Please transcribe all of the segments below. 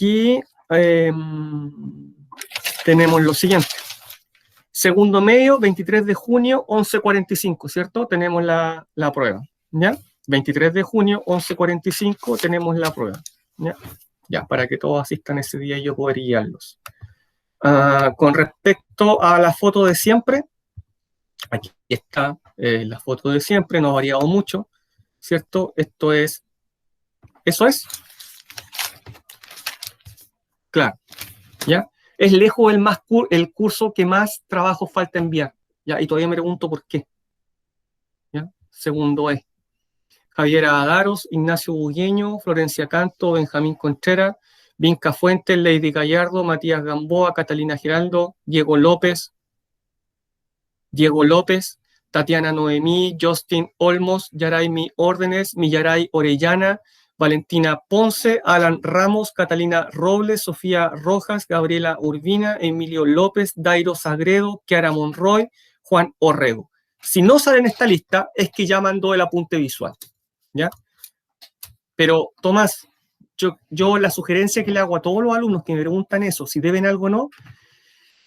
aquí tenemos lo siguiente. Segundo medio, 23 de junio, 11:45, ¿cierto? Tenemos la prueba, ¿ya? 23 de junio, 11:45, tenemos la prueba, ¿ya? Ya, para que todos asistan ese día y yo poder guiarlos. Con respecto a la foto de siempre, aquí está la foto de siempre, no ha variado mucho, ¿cierto? Esto es, eso es, claro, ¿ya? Es lejos el curso que más trabajo falta enviar, ¿ya? Y todavía me pregunto por qué, ¿ya? Segundo es Javier Adaros, Ignacio Bugueño, Florencia Canto, Benjamín Contreras, Vinca Fuentes, Lady Gallardo, Matías Gamboa, Catalina Giraldo, Diego López, Tatiana Noemí, Justin Olmos, Yaraimi Órdenes, Millaray Orellana, Valentina Ponce, Alan Ramos, Catalina Robles, Sofía Rojas, Gabriela Urbina, Emilio López, Dairo Sagredo, Kiara Monroy, Juan Orrego. Si no sale en esta lista, es que ya mandó el apunte visual, ¿ya? Pero, Tomás, yo la sugerencia que le hago a todos los alumnos que me preguntan eso, si deben algo o no,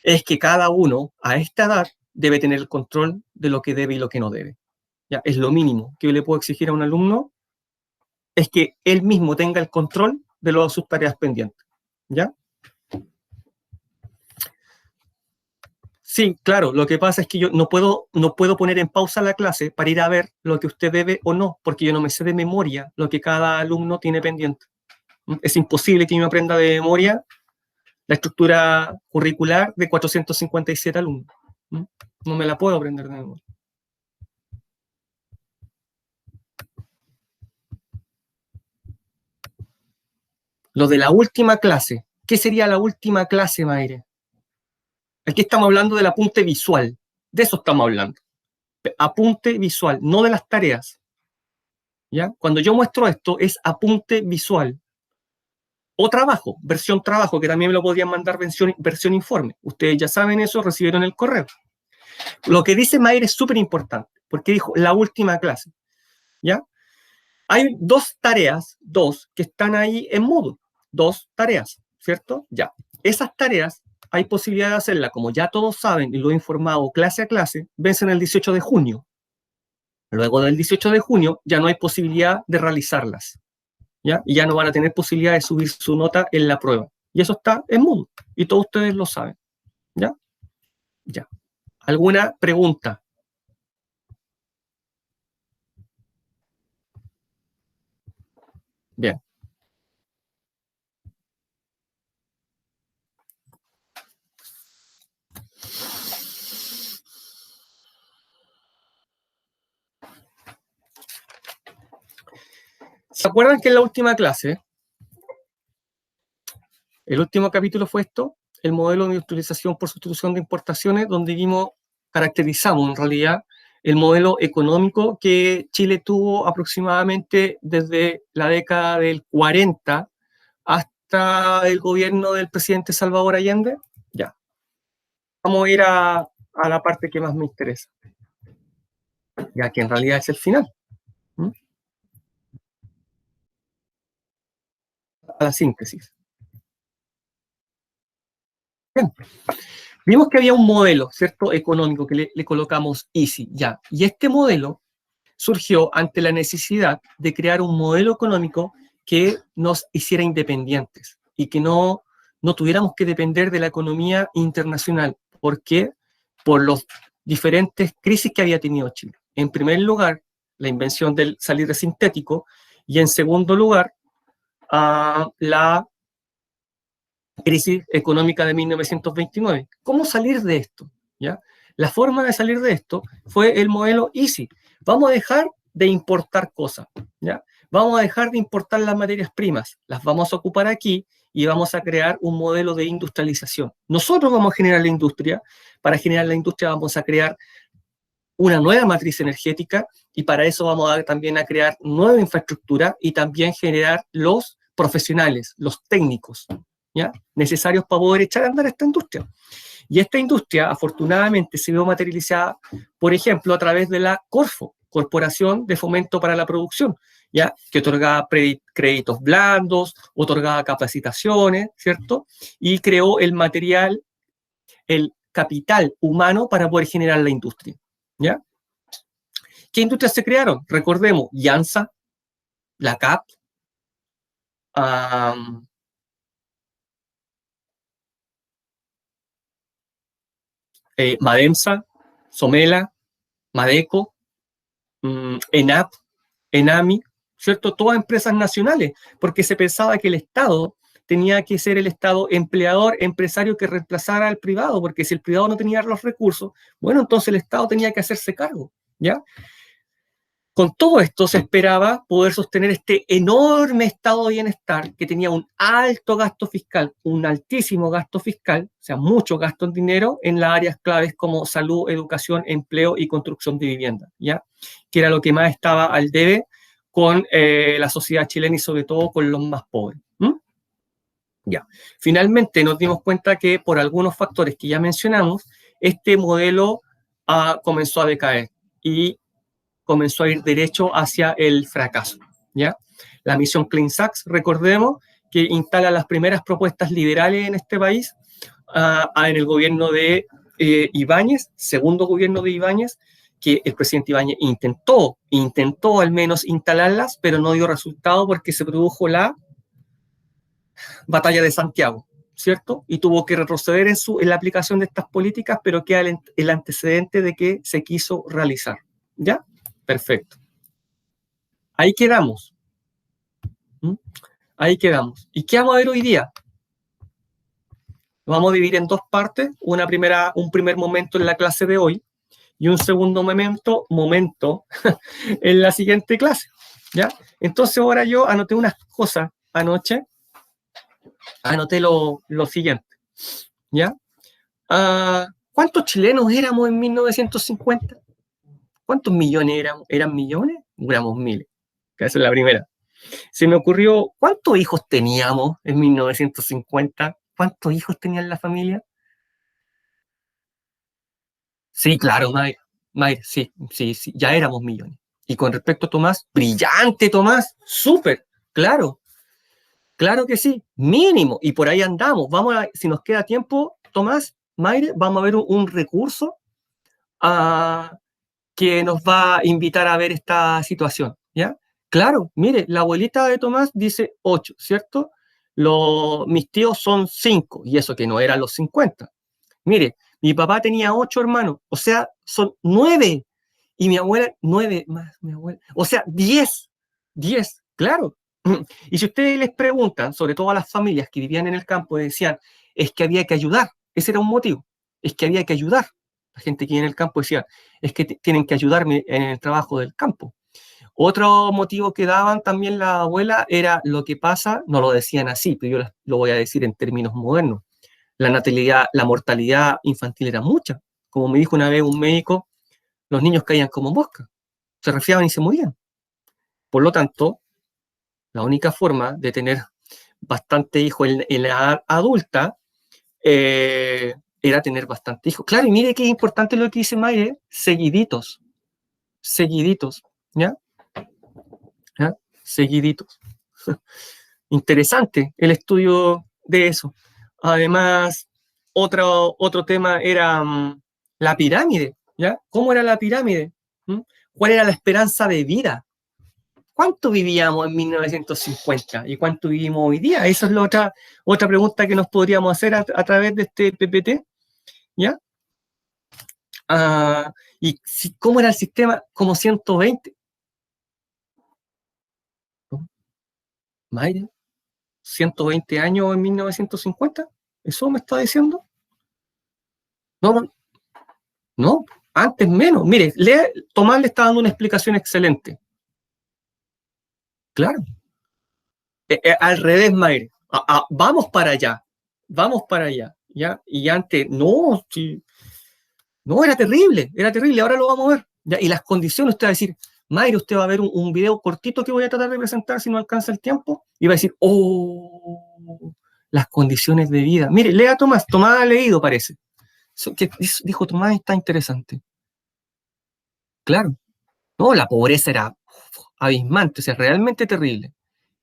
es que cada uno, a esta edad, debe tener el control de lo que debe y lo que no debe. ¿Ya? Es lo mínimo que yo le puedo exigir a un alumno, es que él mismo tenga el control de sus tareas pendientes. ¿Ya? Sí, claro, lo que pasa es que yo no puedo poner en pausa la clase para ir a ver lo que usted debe o no, porque yo no me sé de memoria lo que cada alumno tiene pendiente. Es imposible que yo me aprenda de memoria la estructura curricular de 457 alumnos. No me la puedo aprender de memoria. Lo de la última clase. ¿Qué sería la última clase, Mayre? Aquí estamos hablando del apunte visual. De eso estamos hablando. Apunte visual, no de las tareas. ¿Ya? Cuando yo muestro esto, es apunte visual. O trabajo, versión trabajo, que también me lo podrían mandar versión informe. Ustedes ya saben eso, recibieron el correo. Lo que dice Mayre es súper importante, porque dijo la última clase. ¿Ya? Hay dos tareas, que están ahí en Moodle. 2 tareas, ¿cierto? Ya. Esas tareas hay posibilidad de hacerlas, como ya todos saben y lo he informado clase a clase, vencen el 18 de junio. Luego del 18 de junio ya no hay posibilidad de realizarlas, ¿ya? Y ya no van a tener posibilidad de subir su nota en la prueba. Y eso está en Moodle, y todos ustedes lo saben, ¿ya? Ya. ¿Alguna pregunta? Bien. ¿Se acuerdan que en la última clase, el último capítulo fue esto, el modelo de industrialización por sustitución de importaciones, donde caracterizamos en realidad el modelo económico que Chile tuvo aproximadamente desde la década del 40 hasta el gobierno del presidente Salvador Allende? Ya. Vamos a ir a la parte que más me interesa, ya que en realidad es el final. A la síntesis. Bien. Vimos que había un modelo, ¿cierto?, económico que le colocamos EASY, ya. Y este modelo surgió ante la necesidad de crear un modelo económico que nos hiciera independientes y que no tuviéramos que depender de la economía internacional. ¿Por qué? Por los diferentes crisis que había tenido Chile. En primer lugar, la invención del salitre sintético, y en segundo lugar, la crisis económica de 1929. ¿Cómo salir de esto? ¿Ya? La forma de salir de esto fue el modelo EASY. Vamos a dejar de importar cosas, ¿ya? Vamos a dejar de importar las materias primas, las vamos a ocupar aquí y vamos a crear un modelo de industrialización. Nosotros vamos a generar la industria, para generar la industria vamos a crear una nueva matriz energética y para eso vamos también a crear nueva infraestructura y también generar los profesionales, los técnicos, ¿ya?, necesarios para poder echar a andar esta industria. Y esta industria, afortunadamente, se vio materializada, por ejemplo, a través de la Corfo. Corporación de Fomento para la Producción, ¿ya? Que otorgaba créditos blandos, otorgaba capacitaciones, ¿cierto? Y creó el material, el capital humano para poder generar la industria, ¿ya? ¿Qué industrias se crearon? Recordemos, Yansa, la CAP, Mademsa, Somela, Madeco, ENAP, ENAMI, ¿cierto? Todas empresas nacionales, porque se pensaba que el Estado tenía que ser el Estado empleador, empresario que reemplazara al privado, porque si el privado no tenía los recursos, bueno, entonces el Estado tenía que hacerse cargo, ¿ya? Con todo esto se esperaba poder sostener este enorme estado de bienestar que tenía un alto gasto fiscal, un altísimo gasto fiscal, o sea, mucho gasto en dinero en las áreas claves como salud, educación, empleo y construcción de vivienda, ¿ya? Que era lo que más estaba al debe con la sociedad chilena y sobre todo con los más pobres. Ya. Finalmente nos dimos cuenta que por algunos factores que ya mencionamos, este modelo comenzó a decaer y comenzó a ir derecho hacia el fracaso, ¿ya? La misión Clean Sachs, recordemos, que instala las primeras propuestas liberales en este país, en el gobierno de Ibáñez, segundo gobierno de Ibáñez, que el presidente Ibáñez intentó al menos instalarlas, pero no dio resultado porque se produjo la batalla de Santiago, ¿cierto? Y tuvo que retroceder en la aplicación de estas políticas, pero queda el antecedente de que se quiso realizar, ¿ya? Perfecto. Ahí quedamos. Ahí quedamos. ¿Y qué vamos a ver hoy día? Lo vamos a dividir en dos partes. Un primer momento en la clase de hoy y un segundo momento en la siguiente clase. ¿Ya? Entonces ahora yo anoté unas cosas anoche. Anoté lo siguiente. ¿Ya? ¿Cuántos chilenos éramos en 1950? ¿Cuántos millones éramos? ¿Eran millones? Éramos miles. Esa es la primera. Se me ocurrió, ¿cuántos hijos teníamos en 1950? ¿Cuántos hijos tenía la familia? Sí, claro, Mayra, sí, ya éramos millones. Y con respecto a Tomás, brillante Tomás, súper, claro, claro que sí, mínimo, y por ahí andamos. Si nos queda tiempo, Tomás, Mayre, vamos a ver un recurso que nos va a invitar a ver esta situación, ¿ya? Claro, mire, la abuelita de Tomás dice 8, ¿cierto? Mis tíos son 5, y eso que no eran los 50. Mire, mi papá tenía 8 hermanos, o sea, son 9. Y mi abuela, 9 más mi abuela. O sea, 10. 10, claro. Y si ustedes les preguntan, sobre todo a las familias que vivían en el campo, decían, es que había que ayudar. Ese era un motivo. Es que había que ayudar. La gente que vive en el campo decía, es que tienen que ayudarme en el trabajo del campo. Otro motivo que daban también la abuela era lo que pasa, no lo decían así, pero yo lo voy a decir en términos modernos. La natalidad, la mortalidad infantil era mucha. Como me dijo una vez un médico, los niños caían como moscas, se resfriaban y se morían. Por lo tanto, la única forma de tener bastante hijos en la edad adulta era tener bastante hijos. Claro, y mire qué importante lo que dice Mayre, seguiditos, ¿ya? ¿Ya? Seguiditos. Interesante el estudio de eso. Además, otro tema era la pirámide, ¿ya? ¿Cómo era la pirámide? ¿Cuál era la esperanza de vida? ¿Cuánto vivíamos en 1950 y cuánto vivimos hoy día? Esa es la otra pregunta que nos podríamos hacer a través de este PPT, ¿ya? ¿Y cómo era el sistema? Como 120. Mayre, 120 años en 1950. ¿Eso me está diciendo? No, no, antes menos. Mire, Tomás le está dando una explicación excelente. Claro. Al revés, Mayre. Vamos para allá. Vamos para allá. ¿Ya? Y antes, no, sí, no, era terrible, ahora lo vamos a ver. ¿Ya? Y las condiciones, usted va a decir, Mayre, usted va a ver un video cortito que voy a tratar de presentar si no alcanza el tiempo, y va a decir, oh, las condiciones de vida. Mire, lea Tomás ha leído, parece. Eso que dijo Tomás está interesante. Claro. No, la pobreza era abismante, o sea, realmente terrible.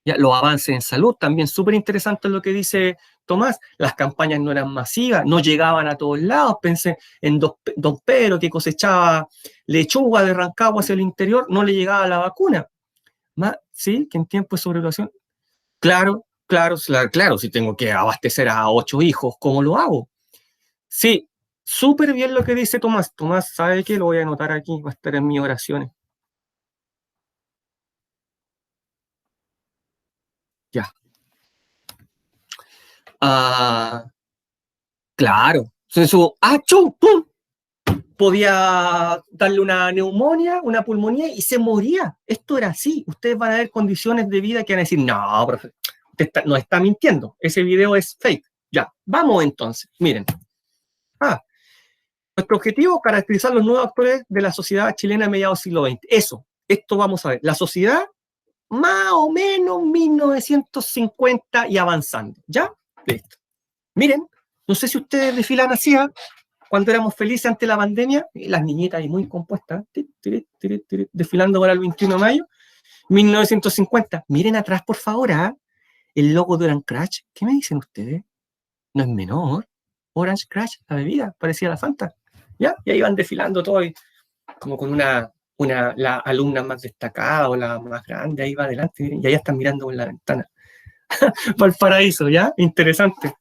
Ya, los avances en salud, también súper interesante lo que dice Tomás, las campañas no eran masivas, no llegaban a todos lados, pensé en Don Pedro que cosechaba lechuga de Rancagua hacia el interior, no le llegaba la vacuna. Sí, que en tiempo de sobrepoblación, claro, claro, claro, si tengo que abastecer a 8 hijos, ¿cómo lo hago? Sí, súper bien lo que dice Tomás. Tomás, ¿sabe qué? Lo voy a anotar aquí, va a estar en mis oraciones. Ya. Ah, claro. ¡Pum! Podía darle una neumonía, una pulmonía y se moría. Esto era así. Ustedes van a ver condiciones de vida que van a decir, no, profe, usted nos está mintiendo. Ese video es fake. Ya, vamos entonces. Miren. Ah, nuestro objetivo, caracterizar los nuevos actores de la sociedad chilena a mediados del siglo XX. Eso, esto vamos a ver. La sociedad, más o menos 1950 y avanzando. ¿Ya? Listo. Miren, no sé si ustedes desfilan así, cuando éramos felices ante la pandemia, las niñitas ahí muy compuestas, desfilando para el 21 de mayo, 1950. Miren atrás, por favor, el logo de Orange Crush. ¿Qué me dicen ustedes? No es menor. Orange Crush, la bebida, parecía la Fanta. ¿Ya? Y ahí van desfilando todo, como con la alumna más destacada o la más grande, ahí va adelante, miren, y allá están mirando por la ventana. Valparaíso, ¿ya? Interesante.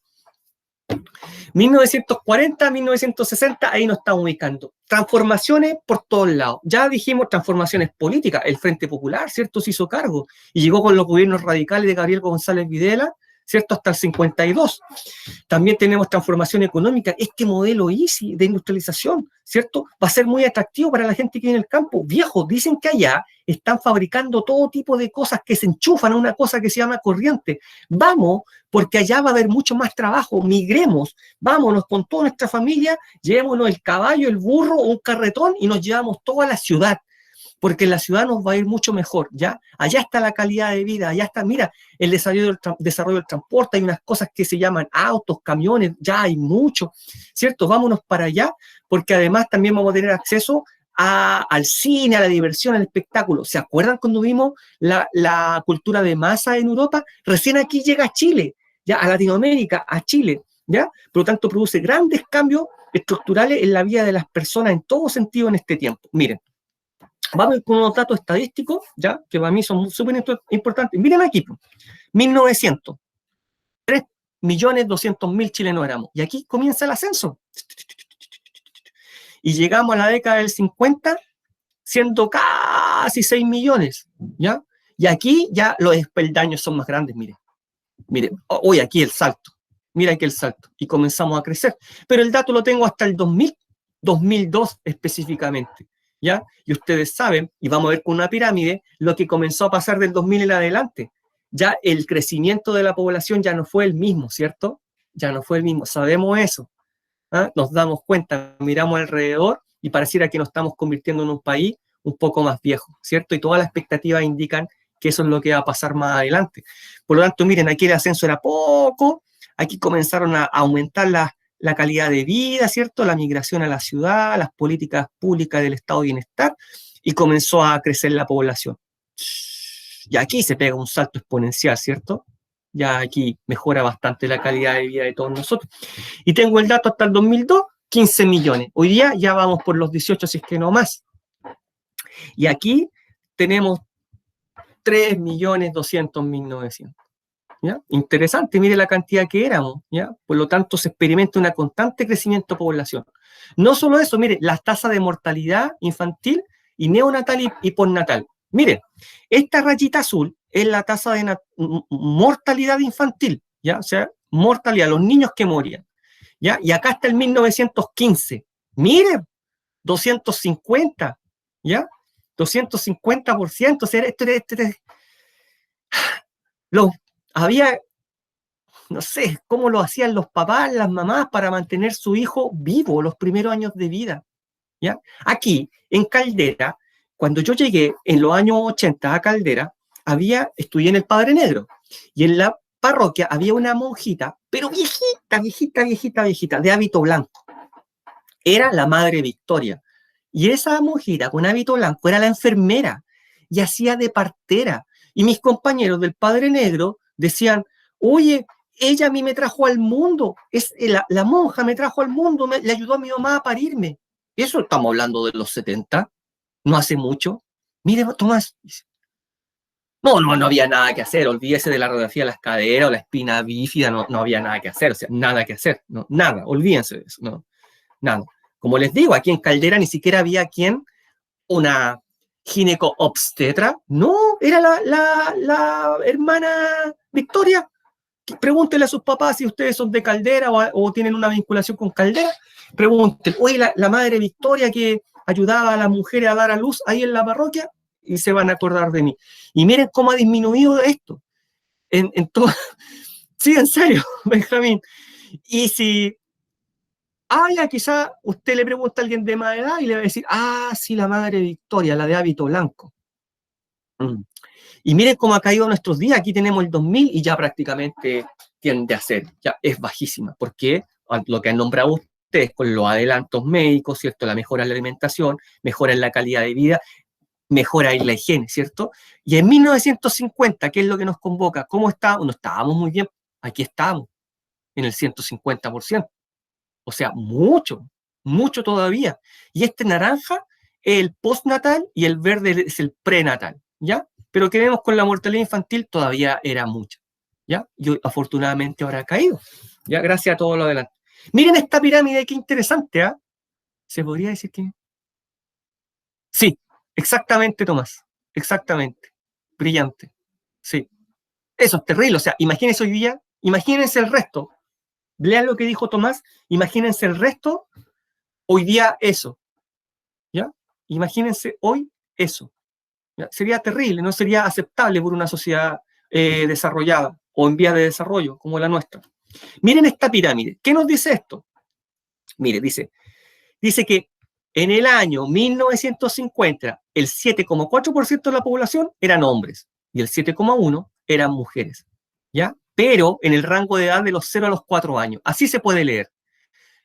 1940, 1960, ahí nos estamos ubicando. Transformaciones por todos lados. Ya dijimos transformaciones políticas. El Frente Popular, ¿cierto? Se hizo cargo y llegó con los gobiernos radicales de Gabriel González Videla, ¿cierto? Hasta el 52. También tenemos transformación económica. Este modelo easy de industrialización, ¿cierto? Va a ser muy atractivo para la gente que vive en el campo. Viejos, dicen que allá están fabricando todo tipo de cosas que se enchufan a una cosa que se llama corriente. Vamos, porque allá va a haber mucho más trabajo. Migremos, vámonos con toda nuestra familia, llevémonos el caballo, el burro, un carretón y nos llevamos toda la ciudad, porque en la ciudad nos va a ir mucho mejor, ¿ya? Allá está la calidad de vida, allá está, mira, el desarrollo del transporte, hay unas cosas que se llaman autos, camiones, ya hay mucho, ¿cierto? Vámonos para allá, porque además también vamos a tener acceso al cine, a la diversión, al espectáculo. ¿Se acuerdan cuando vimos la cultura de masa en Europa? Recién aquí llega a Chile, ya a Latinoamérica, a Chile, ¿ya? Por lo tanto, produce grandes cambios estructurales en la vida de las personas en todo sentido en este tiempo. Miren, vamos con unos datos estadísticos, ¿ya? Que para mí son súper importantes. Miren aquí, 1900, 3.200.000 chilenos éramos. Y aquí comienza el ascenso. Y llegamos a la década del 50, siendo casi 6 millones, ¿ya? Y aquí ya los peldaños son más grandes, miren. Miren, hoy aquí el salto. Mira aquí el salto. Y comenzamos a crecer. Pero el dato lo tengo hasta el 2000, 2002 específicamente. ¿Ya? Y ustedes saben, y vamos a ver con una pirámide, lo que comenzó a pasar del 2000 en adelante. Ya el crecimiento de la población ya no fue el mismo, ¿cierto? Ya no fue el mismo, sabemos eso. Nos damos cuenta, miramos alrededor y pareciera que nos estamos convirtiendo en un país un poco más viejo, ¿cierto? Y todas las expectativas indican que eso es lo que va a pasar más adelante. Por lo tanto, miren, aquí el ascenso era poco, aquí comenzaron a aumentar la calidad de vida, ¿cierto? La migración a la ciudad, las políticas públicas del estado de bienestar, y comenzó a crecer la población. Y aquí se pega un salto exponencial, ¿cierto? Ya aquí mejora bastante la calidad de vida de todos nosotros. Y tengo el dato hasta el 2002, 15 millones. Hoy día ya vamos por los 18, si es que no más. Y aquí tenemos 3.200.900. ¿Ya? Interesante, mire la cantidad que éramos, ¿ya? Por lo tanto, se experimenta un constante crecimiento de población. No solo eso, mire, las tasas de mortalidad infantil y neonatal y postnatal. Mire, esta rayita azul es la tasa de mortalidad infantil, ¿ya? O sea, mortalidad, los niños que morían, ¿ya? Y acá está el 1915. Mire, 250, ¿ya? 250%, o sea, los, había, no sé, cómo lo hacían los papás, las mamás para mantener su hijo vivo los primeros años de vida, ¿ya? Aquí, en Caldera, cuando yo llegué en los años 80 a Caldera, estudié en el Padre Negro, y en la parroquia había una monjita, pero viejita, de hábito blanco. Era la Madre Victoria. Y esa mujer con hábito blanco era la enfermera y hacía de partera. Y mis compañeros del Padre Negro decían, oye, ella a mí me trajo al mundo, la monja me trajo al mundo, le ayudó a mi mamá a parirme. Eso estamos hablando de los 70, no hace mucho. Mire, Tomás, no había nada que hacer, olvídese de la radiografía de las caderas o la espina bífida, no había nada que hacer, o sea, nada que hacer, no, nada, olvídense de eso, no, nada. Como les digo, aquí en Caldera ni siquiera había una gineco-obstetra, no, era la hermana Victoria. Pregúntenle a sus papás si ustedes son de Caldera o tienen una vinculación con Caldera. Pregúntenle, oye, la madre Victoria que ayudaba a las mujeres a dar a luz ahí en la parroquia, y se van a acordar de mí. Y miren cómo ha disminuido esto. En todo. Sí, en serio, Benjamín. Y si, ya quizá usted le pregunta a alguien de más edad y le va a decir, sí, la madre Victoria, la de hábito blanco. Y miren cómo ha caído nuestros días. Aquí tenemos el 2000 y ya prácticamente tiende a ser, ya es bajísima. Porque lo que han nombrado ustedes con los adelantos médicos, ¿cierto? La mejora en la alimentación, mejora en la calidad de vida, mejora en la higiene, ¿cierto? Y en 1950, ¿qué es lo que nos convoca? ¿Cómo estábamos? No estábamos muy bien. Aquí estamos, en el 150%. O sea, mucho, mucho todavía. Y este naranja es el postnatal y el verde es el prenatal, ¿ya? Pero que vemos con la mortalidad infantil todavía era mucha, ¿ya? Y afortunadamente ahora ha caído, ¿ya? Gracias a todo lo adelante. Miren esta pirámide, qué interesante, ¿ah? ¿Se podría decir que...? Sí, exactamente, Tomás, exactamente. Brillante, sí. Eso es terrible, o sea, imagínense hoy día, imagínense el resto. Lean lo que dijo Tomás, imagínense el resto, hoy día eso, ¿ya? Imagínense hoy eso. ¿Ya? Sería terrible, no sería aceptable por una sociedad desarrollada o en vía de desarrollo como la nuestra. Miren esta pirámide. ¿Qué nos dice esto? Mire, dice que en el año 1950 el 7,4% de la población eran hombres y el 7,1% eran mujeres, ¿ya? Pero en el rango de edad de los 0 a los 4 años. Así se puede leer.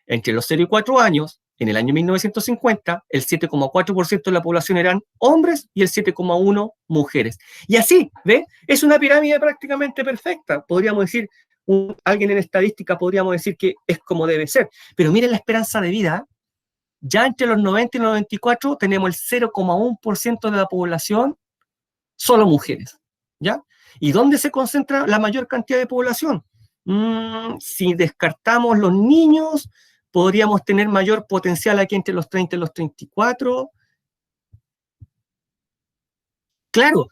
Entre los 0 y 4 años, en el año 1950, el 7,4% de la población eran hombres y el 7,1% mujeres. Y así, ¿ve? Es una pirámide prácticamente perfecta. Podríamos decir, alguien en estadística podríamos decir que es como debe ser. Pero miren la esperanza de vida. Ya entre los 90 y los 94 tenemos el 0,1% de la población solo mujeres, ¿ya? ¿Y dónde se concentra la mayor cantidad de población? Si descartamos los niños, podríamos tener mayor potencial aquí entre los 30 y los 34. Claro,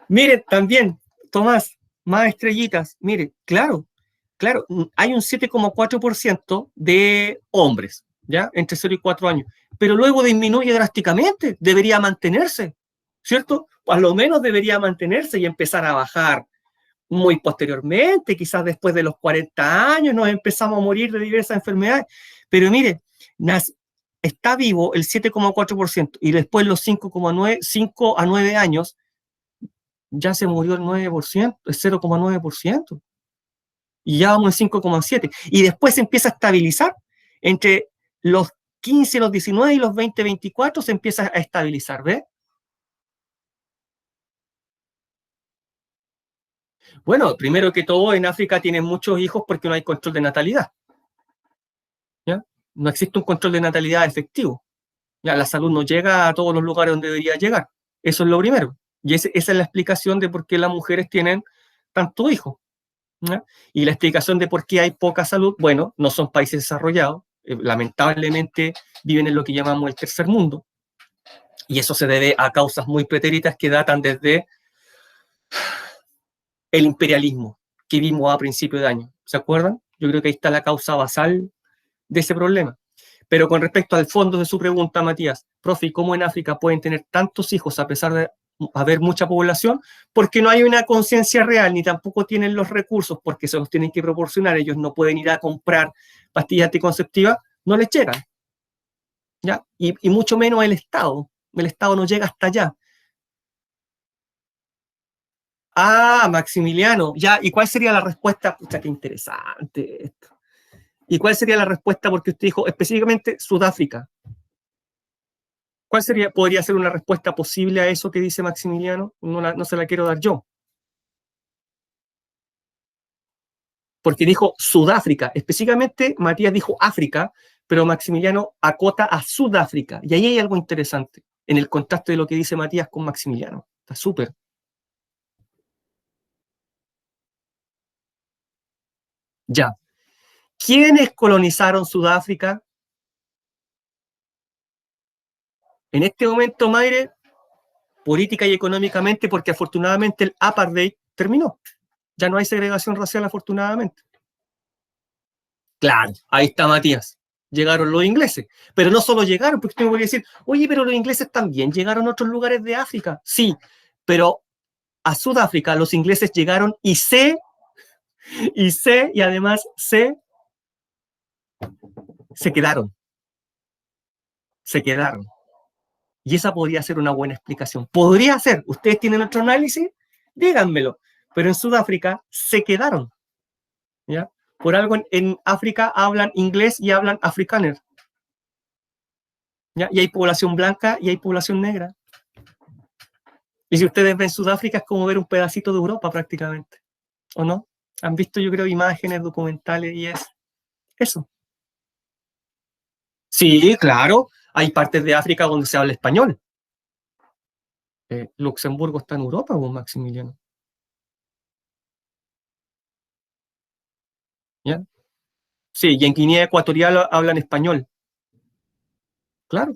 mire, también, Tomás, más estrellitas, mire, claro, hay un 7,4% de hombres, ¿ya? Entre 0 y 4 años, pero luego disminuye drásticamente, debería mantenerse, ¿cierto? A lo menos debería mantenerse y empezar a bajar muy posteriormente, quizás después de los 40 años nos empezamos a morir de diversas enfermedades, pero mire, está vivo el 7,4% y después los 5 a 9 años ya se murió el 9%, el 0,9%. Y ya vamos en 5,7%. Y después se empieza a estabilizar. Entre los 15, los 19 y los 20, 24 se empieza a estabilizar, ¿ves? Bueno, primero que todo, en África tienen muchos hijos porque no hay control de natalidad, ¿ya? No existe un control de natalidad efectivo. Ya, la salud no llega a todos los lugares donde debería llegar. Eso es lo primero. Y esa es la explicación de por qué las mujeres tienen tantos hijos, ¿ya? Y la explicación de por qué hay poca salud, bueno, no son países desarrollados, lamentablemente viven en lo que llamamos el tercer mundo, y eso se debe a causas muy pretéritas que datan desde el imperialismo que vimos a principios de año. ¿Se acuerdan? Yo creo que ahí está la causa basal de ese problema. Pero con respecto al fondo de su pregunta, Matías, profe, ¿cómo en África pueden tener tantos hijos a pesar de haber mucha población? Porque no hay una conciencia real, ni tampoco tienen los recursos, porque se los tienen que proporcionar. Ellos no pueden ir a comprar pastillas anticonceptivas, no les llegan, ¿ya? Y mucho menos el Estado. El Estado no llega hasta allá. Maximiliano, ya. ¿Y cuál sería la respuesta? Pucha, qué interesante esto. ¿Y cuál sería la respuesta? Porque usted dijo específicamente Sudáfrica. ¿Cuál sería, podría ser una respuesta posible a eso que dice Maximiliano? No se la quiero dar yo. Porque dijo Sudáfrica. Específicamente, Matías dijo África, pero Maximiliano acota a Sudáfrica. Y ahí hay algo interesante en el contraste de lo que dice Matías con Maximiliano. Está súper. Ya. ¿Quiénes colonizaron Sudáfrica? En este momento, Mayre, política y económicamente, porque afortunadamente el apartheid terminó. Ya no hay segregación racial, afortunadamente. Claro, ahí está Matías. Llegaron los ingleses. Pero no solo llegaron, porque usted me podría decir, oye, pero los ingleses también llegaron a otros lugares de África. Sí, pero a Sudáfrica los ingleses llegaron y además se quedaron. Se quedaron. Y esa podría ser una buena explicación. Podría ser. ¿Ustedes tienen otro análisis? Díganmelo. Pero en Sudáfrica se quedaron. ¿Ya? Por algo en África hablan inglés y hablan afrikaner. ¿Ya? Y hay población blanca y hay población negra. Y si ustedes ven Sudáfrica es como ver un pedacito de Europa prácticamente. ¿O no? Han visto, yo creo, imágenes, documentales y es eso. Sí, claro. Hay partes de África donde se habla español. Luxemburgo está en Europa, vos, Maximiliano. ¿Ya? Sí, y en Guinea Ecuatorial hablan español. Claro.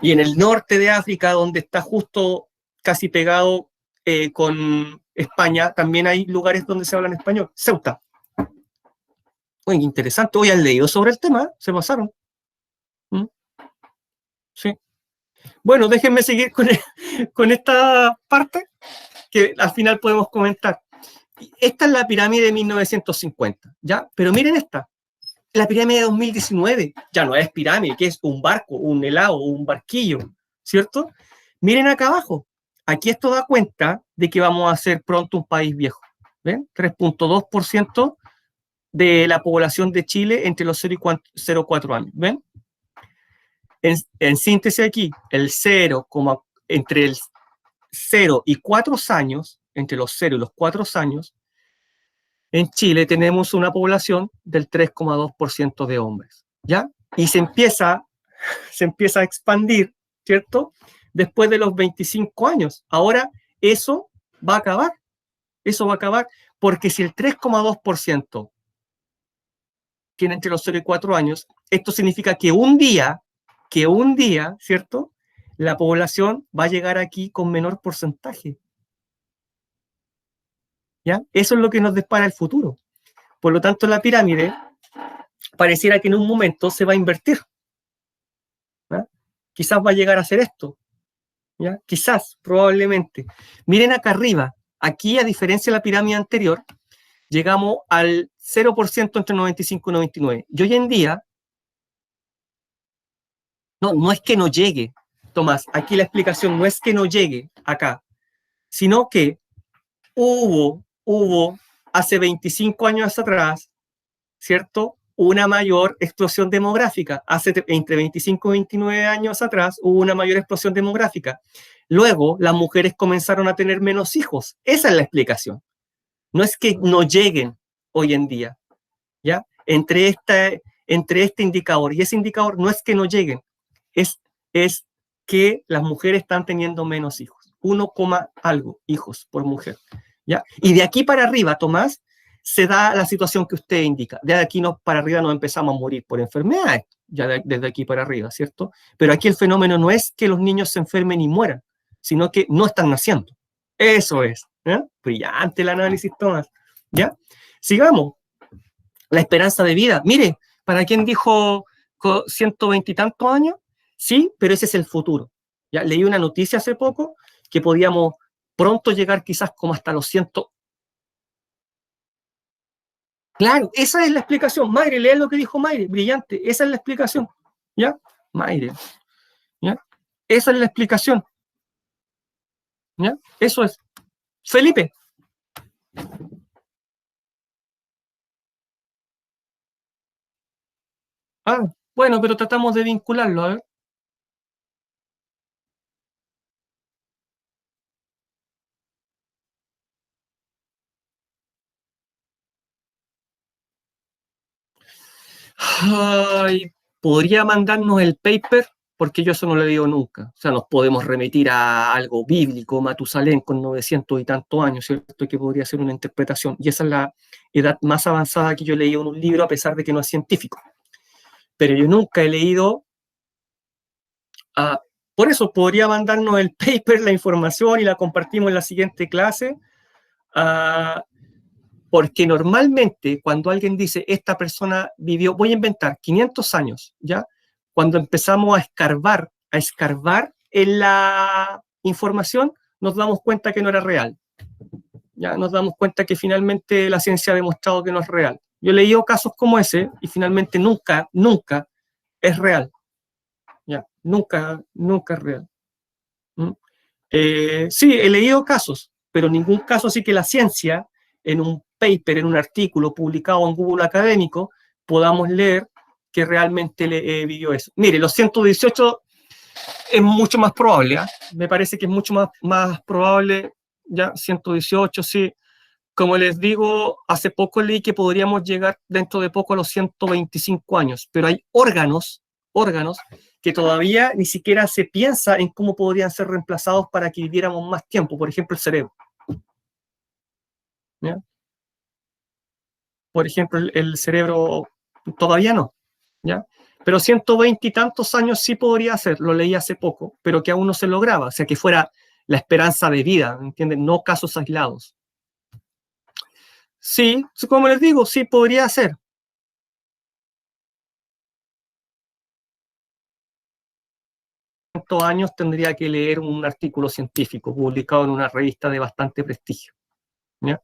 Y en el norte de África, donde está justo casi pegado con España, también hay lugares donde se hablan español. Ceuta. Oye, interesante. Hoy han leído sobre el tema, se pasaron. ¿Mm? Sí. Bueno, déjenme seguir con esta parte que al final podemos comentar. Esta es la pirámide de 1950, ¿ya? Pero miren esta, la pirámide de 2019, ya no es pirámide, que es un barco, un helado, un barquillo, ¿cierto? Miren acá abajo, aquí esto da cuenta de que vamos a ser pronto un país viejo, ¿ven? 3.2% de la población de Chile entre los 0 y 0,4 años, ¿ven? En síntesis aquí, entre el 0 y 4 años, entre los 0 y los 4 años, en Chile tenemos una población del 3,2% de hombres, ¿ya? Y se empieza a expandir, ¿cierto? Después de los 25 años. Ahora, va a acabar, eso va a acabar, porque si el 3,2% tiene entre los 0 y 4 años, esto significa que un día, ¿cierto? La población va a llegar aquí con menor porcentaje, ¿ya? Eso es lo que nos depara el futuro. Por lo tanto, la pirámide pareciera que en un momento se va a invertir. ¿Ya? Quizás va a llegar a ser esto. ¿Ya? Quizás, probablemente. Miren acá arriba. Aquí, a diferencia de la pirámide anterior, llegamos al 0% entre 95 y 99. Y hoy en día, no es que no llegue, Tomás, aquí la explicación no es que no llegue acá, sino que hubo hace 25 años atrás, ¿cierto? Una mayor explosión demográfica. Entre 25 y 29 años atrás hubo una mayor explosión demográfica. Luego, las mujeres comenzaron a tener menos hijos. Esa es la explicación. No es que no lleguen hoy en día, ¿ya? Entre este indicador y ese indicador no es que no lleguen, es que las mujeres están teniendo menos hijos. 1, algo hijos por mujer, ¿ya? Y de aquí para arriba, Tomás, se da la situación que usted indica. De aquí para arriba nos empezamos a morir por enfermedades, ya desde aquí para arriba, ¿cierto? Pero aquí el fenómeno no es que los niños se enfermen y mueran, sino que no están naciendo. Eso es. ¿Eh? Brillante el análisis, Tomás. ¿Ya? Sigamos. La esperanza de vida. Mire, para quien dijo 120 y tantos años, sí, pero ese es el futuro. ¿Ya? Leí una noticia hace poco que podíamos pronto llegar quizás como hasta los 100. Claro, esa es la explicación. Mayre, lea lo que dijo Mayre, brillante. Esa es la explicación. ¿Ya? Mayre. ¿Ya? Esa es la explicación. ¿Ya? Eso es. Felipe. Ah, bueno, pero tratamos de vincularlo, a ver. Ay, podría mandarnos el paper, porque yo eso no lo he leído nunca. O sea, nos podemos remitir a algo bíblico, Matusalén con 900 y tantos años, ¿cierto? Que podría ser una interpretación. Y esa es la edad más avanzada que yo he leído en un libro, a pesar de que no es científico. Pero yo nunca he leído. Por eso podría mandarnos el paper, la información y la compartimos en la siguiente clase. Porque normalmente cuando alguien dice, esta persona vivió, voy a inventar, 500 años, ¿ya? Cuando empezamos a escarbar en la información, nos damos cuenta que no era real. Ya nos damos cuenta que finalmente la ciencia ha demostrado que no es real. Yo he leído casos como ese y finalmente nunca, nunca es real. Ya, nunca, nunca es real. ¿Mm? Sí, he leído casos, pero ningún caso así que la ciencia, en un paper, en un artículo publicado en Google Académico, podamos leer que realmente le vivió eso. Mire, los 118 es mucho más probable, ¿eh? Me parece que es mucho más probable, ya, 118, sí. Como les digo, hace poco leí que podríamos llegar dentro de poco a los 125 años, pero hay órganos que todavía ni siquiera se piensa en cómo podrían ser reemplazados para que viviéramos más tiempo, por ejemplo, el cerebro. ¿Ya? Por ejemplo, el cerebro todavía no, ¿ya? Pero 120 y tantos años sí podría ser, lo leí hace poco, pero que aún no se lograba, o sea, que fuera la esperanza de vida, ¿entienden? No casos aislados. Sí, como les digo, sí podría ser. Años tendría que leer un artículo científico publicado en una revista de bastante prestigio. ¿Ya?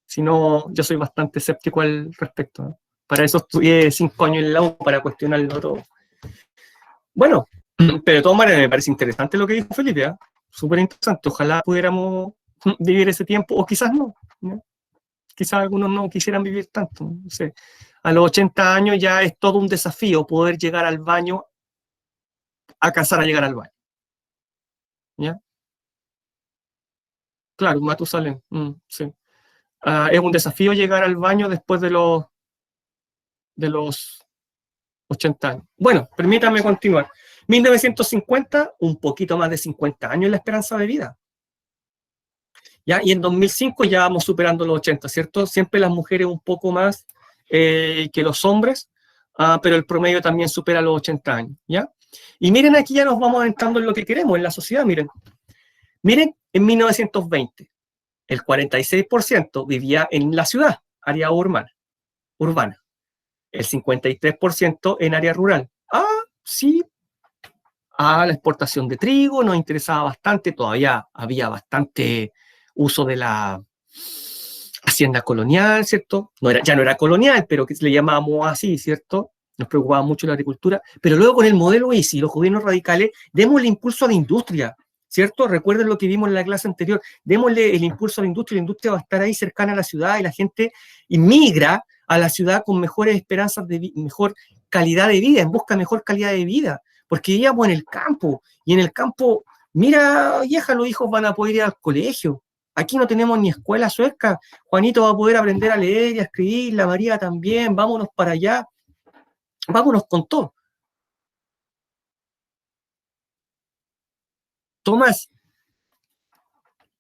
Si no, yo soy bastante escéptico al respecto, ¿no? Para eso estudié 5 años en la U, para cuestionarlo todo. Bueno, pero de todas maneras me parece interesante lo que dijo Felipe, ¿eh? Súper interesante. Ojalá pudiéramos vivir ese tiempo, o quizás no, ¿no? Quizás algunos no quisieran vivir tanto, no sé. A los 80 años ya es todo un desafío poder llegar al baño, alcanzar a llegar al baño. ¿Ya? Claro, Matusalén, sí. Es un desafío llegar al baño después de los 80 años. Bueno, permítame continuar. 1950, un poquito más de 50 años la esperanza de vida. ¿Ya? Y en 2005 ya vamos superando los 80, ¿cierto? Siempre las mujeres un poco más que los hombres, pero el promedio también supera los 80 años, ¿ya? Y miren, aquí ya nos vamos adentrando en lo que queremos, en la sociedad, miren. Miren, en 1920, el 46% vivía en la ciudad, área urbana. El 53% en área rural. Sí, la exportación de trigo nos interesaba bastante, todavía había bastante uso de la hacienda colonial, ¿cierto? Ya no era colonial, pero que le llamábamos así, ¿cierto? Nos preocupaba mucho la agricultura, pero luego con el modelo ISI, los gobiernos radicales, démosle impulso a la industria, ¿cierto? Recuerden lo que vimos en la clase anterior, démosle el impulso a la industria va a estar ahí cercana a la ciudad y la gente inmigra a la ciudad con mejores esperanzas mejor calidad de vida, en busca de mejor calidad de vida, porque vivíamos en el campo, y en el campo, mira, vieja, los hijos van a poder ir al colegio, aquí no tenemos ni escuela sueca, Juanito va a poder aprender a leer y a escribir, la María también, vámonos para allá, vámonos con todo. Tomás,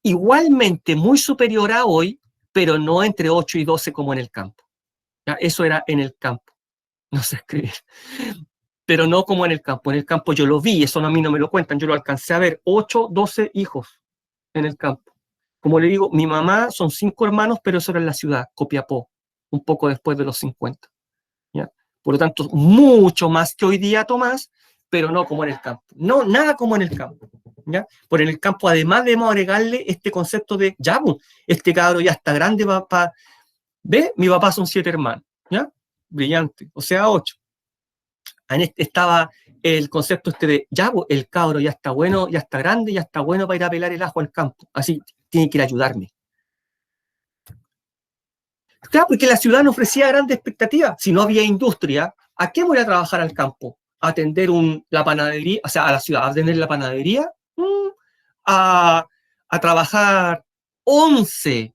igualmente muy superior a hoy, pero no entre 8 y 12 como en el campo. ¿Ya? Eso era en el campo, no sé escribir. Pero no como en el campo. En el campo yo lo vi, eso a mí no me lo cuentan, yo lo alcancé a ver, 8, 12 hijos en el campo. Como le digo, mi mamá son 5 hermanos, pero eso era en la ciudad, Copiapó, un poco después de los 50. ¿Ya? Por lo tanto, mucho más que hoy día, Tomás, pero no como en el campo. No, nada como en el campo. ¿Ya? Por en el campo, además debemos agregarle este concepto de, ya, este cabro ya está grande, papá. ¿Ve? Mi papá son 7 hermanos. ¿Ya? Brillante. O sea, 8. Estaba el concepto de, ya, el cabro ya está bueno, ya está grande, ya está bueno para ir a pelar el ajo al campo. Así, tiene que ir a ayudarme. Claro, porque la ciudad no ofrecía grandes expectativas. Si no había industria, ¿a qué voy a trabajar al campo? ¿A atender la panadería? O sea, a la ciudad, ¿a atender la panadería? ¿A, a trabajar 11?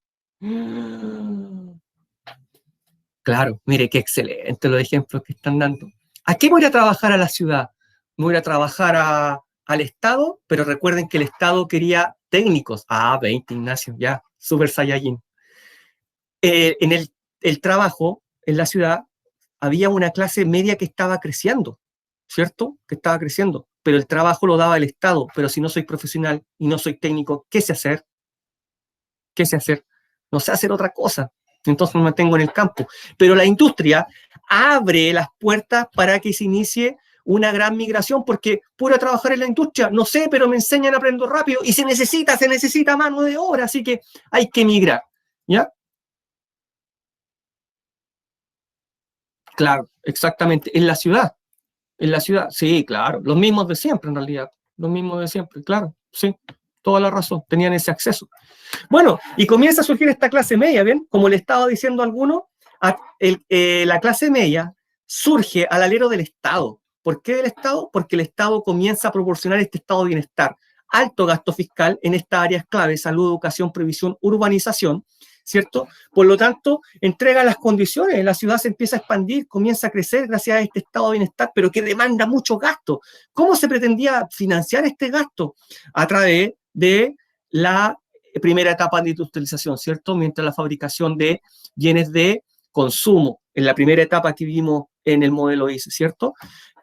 Claro, mire qué excelente los ejemplos que están dando. ¿A qué voy a trabajar a la ciudad? Voy a trabajar al Estado, pero recuerden que el Estado quería técnicos. Ah, 20, Ignacio, ya, Super Saiyajin. En el trabajo, en la ciudad, había una clase media que estaba creciendo, ¿cierto? Que estaba creciendo, pero el trabajo lo daba el Estado, pero si no soy profesional y no soy técnico, ¿qué sé hacer? ¿Qué sé hacer? No sé hacer otra cosa. Entonces me mantengo en el campo. Pero la industria abre las puertas para que se inicie una gran migración, porque puedo trabajar en la industria, no sé, pero me enseñan, aprendo rápido, y se necesita mano de obra, así que hay que migrar, ¿ya? Claro, exactamente, en la ciudad, sí, claro, los mismos de siempre en realidad, los mismos de siempre, claro, sí, toda la razón, tenían ese acceso. Bueno, y comienza a surgir esta clase media, ¿ven? Como le estaba diciendo a alguno, la clase media surge al alero del Estado. ¿Por qué del Estado? Porque el Estado comienza a proporcionar este estado de bienestar. Alto gasto fiscal en estas áreas clave, salud, educación, previsión, urbanización, ¿cierto? Por lo tanto, entrega las condiciones, la ciudad se empieza a expandir, comienza a crecer gracias a este estado de bienestar, pero que demanda mucho gasto. ¿Cómo se pretendía financiar este gasto? A través de la primera etapa de industrialización, ¿cierto? Mientras la fabricación de bienes de consumo, en la primera etapa que vimos en el modelo ICE, ¿cierto?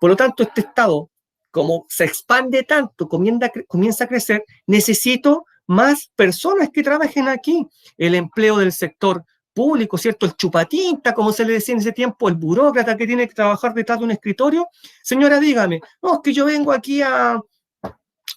Por lo tanto, este Estado, como se expande tanto, comienza a crecer, necesito más personas que trabajen aquí. El empleo del sector público, ¿cierto? El chupatinta, como se le decía en ese tiempo, el burócrata que tiene que trabajar detrás de un escritorio. Señora, dígame, no, es que yo vengo aquí a